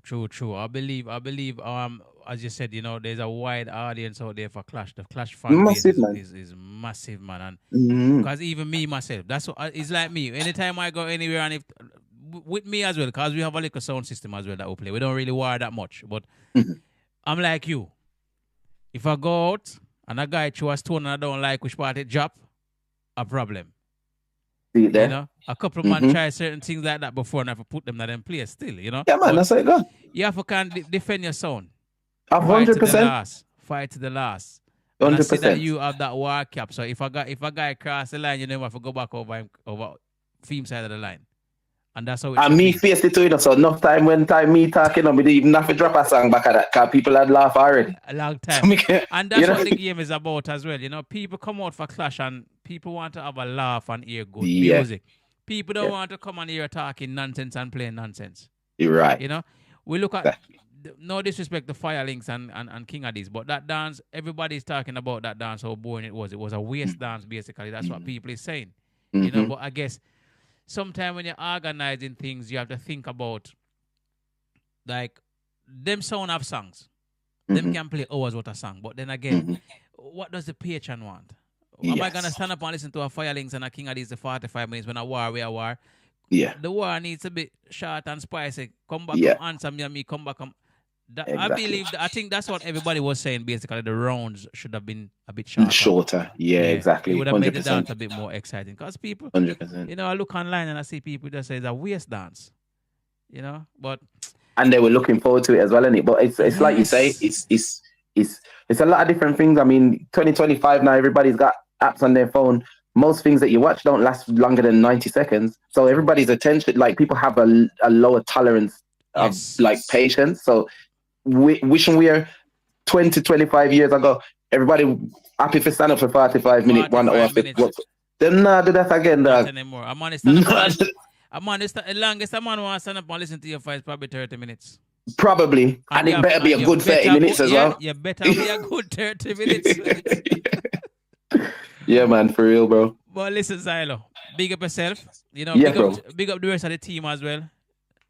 Speaker 2: I believe, as you said, there's a wide audience out there for Clash. The Clash fan base is massive, man. And because even me myself, that's what it's like me. Anytime I go anywhere, and if with me as well, because we have a little sound system as well that we play. We don't really wire that much, but I'm like you. If I go out and a guy throw a stone and I don't like which part it drop, a problem.
Speaker 3: See it there?
Speaker 2: A couple of men try certain things like that before and have to put them in them place still,
Speaker 3: Yeah, man, that's how it goes.
Speaker 2: You have to defend your sound.
Speaker 3: 100%.
Speaker 2: Fight to the last.
Speaker 3: 100%.
Speaker 2: And I see that you have that war cap. So if a guy cross the line, you never have to go back over theme side of the line. And that's how it
Speaker 3: and me faced it too, so enough time me talking, we didn't even have to drop a song back at that because people had laughed already.
Speaker 2: A long time. And that's what the game is about as well. People come out for Clash and people want to have a laugh and hear good music. People don't want to come and hear talking nonsense and playing nonsense.
Speaker 3: You're right.
Speaker 2: We look at, no disrespect to Firelinks and King Addies, but that dance, everybody's talking about that dance, how boring it was. It was a waste dance, basically. That's what people is saying. But I guess sometimes when you're organizing things, you have to think about, like, them sound have songs. Them can play hours worth of song. But then again, what does the patron want? Am I going to stand up and listen to a Firelinks and a King Addies for 45 minutes when a war?
Speaker 3: Yeah.
Speaker 2: The war needs to be short and spicy. Come back, come answer me, come back. Exactly. I think that's what everybody was saying, basically. The rounds should have been a bit shorter.
Speaker 3: Yeah, exactly.
Speaker 2: It would have made the dance a bit more exciting. Because people,
Speaker 3: 100%.
Speaker 2: I look online and I see people just say it's a waste dance. But...
Speaker 3: And they were looking forward to it as well, innit? But it's like you say, it's a lot of different things. I mean, 2025 now, everybody's got apps on their phone. Most things that you watch don't last longer than 90 seconds. So everybody's attention, like, people have a lower tolerance of like patience. So wishing we are 20, 25 years ago, everybody happy to stand up for 45 minutes, 1 hour. Then do that again, dog.
Speaker 2: Not anymore. I'm honest. The longest a man wants to stand up and listen to your fight is probably 30 minutes.
Speaker 3: Probably. And it better be a good 30 minutes as well.
Speaker 2: You better be a good 30 minutes.
Speaker 3: Yeah, man, for real, bro.
Speaker 2: But listen, Zylo, big up yourself. Big up the rest of the team as well.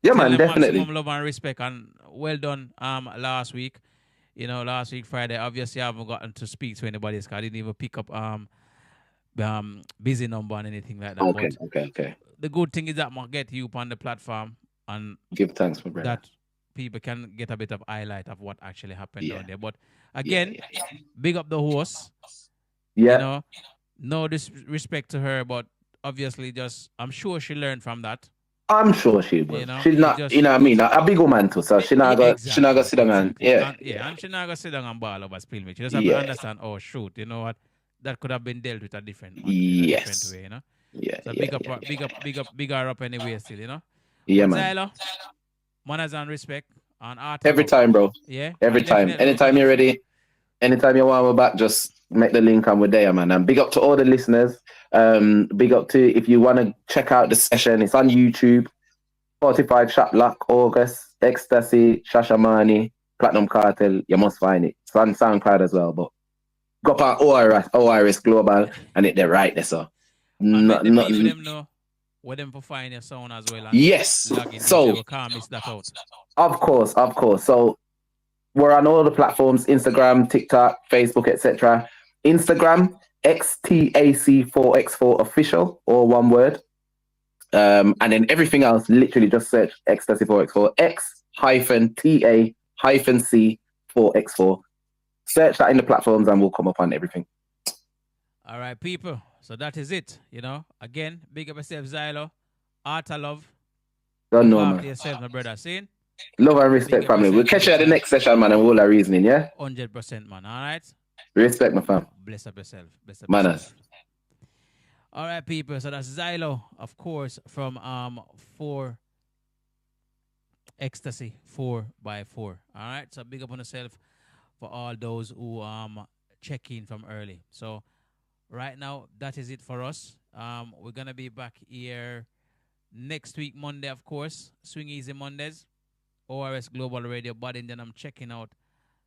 Speaker 3: Yeah, man, definitely.
Speaker 2: Maximum love and respect, and well done last week. Last week, Friday, obviously I haven't gotten to speak to anybody because I didn't even pick up busy number and anything like that.
Speaker 3: Okay.
Speaker 2: The good thing is that I get you on the platform and
Speaker 3: give thanks for brother.
Speaker 2: That people can get a bit of highlight of what actually happened down there. But again, big up the host.
Speaker 3: Yeah.
Speaker 2: No disrespect to her, but obviously I'm sure she learned from that.
Speaker 3: I'm sure she will. She's not, what I mean, a big woman too, so she not go sit down and and she not go sit down and ball over spill me. She just have to understand, oh shoot, you know what? That could have been dealt with a different way, Yeah.
Speaker 2: So big her up anyway still,
Speaker 3: Yeah,
Speaker 2: but
Speaker 3: man.
Speaker 2: Zylo, manners and respect and art.
Speaker 3: Every time, bro.
Speaker 2: Yeah.
Speaker 3: Every time. Anytime you're ready, anytime you want me back, just make the link and we're there, man. And big up to all the listeners. Big up to, if you want to check out the session, it's on YouTube. 45 Shot Lock, August, Ecstasy, Shashamani, Platinum Cartel. You must find it. It's on SoundCloud as well, but go up on ORS Global and they're right there, so.
Speaker 2: Them know where them for find your sound as well.
Speaker 3: Yes. So,
Speaker 2: can't miss that out.
Speaker 3: Of course. So, we're on all the platforms, Instagram, TikTok, Facebook, etc. Instagram, XTAC4X4 official, or one word. And then everything else, literally just search Ecstasy 4X4, X-TA-C4X4. Search that in the platforms and we'll come up on everything.
Speaker 2: All right, people. So that is it. You know, again, big up yourself, Zylo. Art of love.
Speaker 3: Don't know, man.
Speaker 2: Yourself, my brother. See?
Speaker 3: Love and respect, family. We'll catch you at the next session, man, and we'll have reasoning, yeah?
Speaker 2: 100%, man. All right?
Speaker 3: Respect, my fam.
Speaker 2: Bless up yourself. Bless up
Speaker 3: Manners.
Speaker 2: yourself. All right, people. So that's Zylo, of course, from 4 Ecstasy 4x4. All right? So big up on yourself for all those who check in from early. So right now, that is it for us. We're going to be back here next week, Monday, of course. Swing Easy Mondays. ORS Global Radio. But then I'm checking out.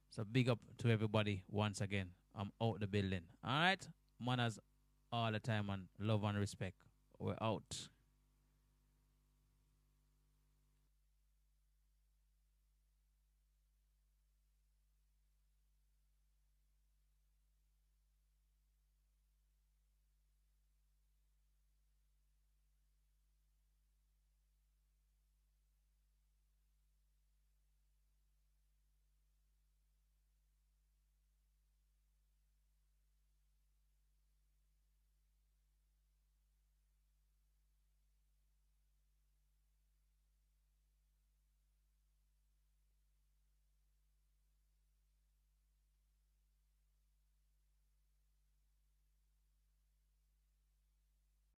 Speaker 2: So big up to everybody once again. I'm out the building. All right? Manners all the time, and love and respect. We're out.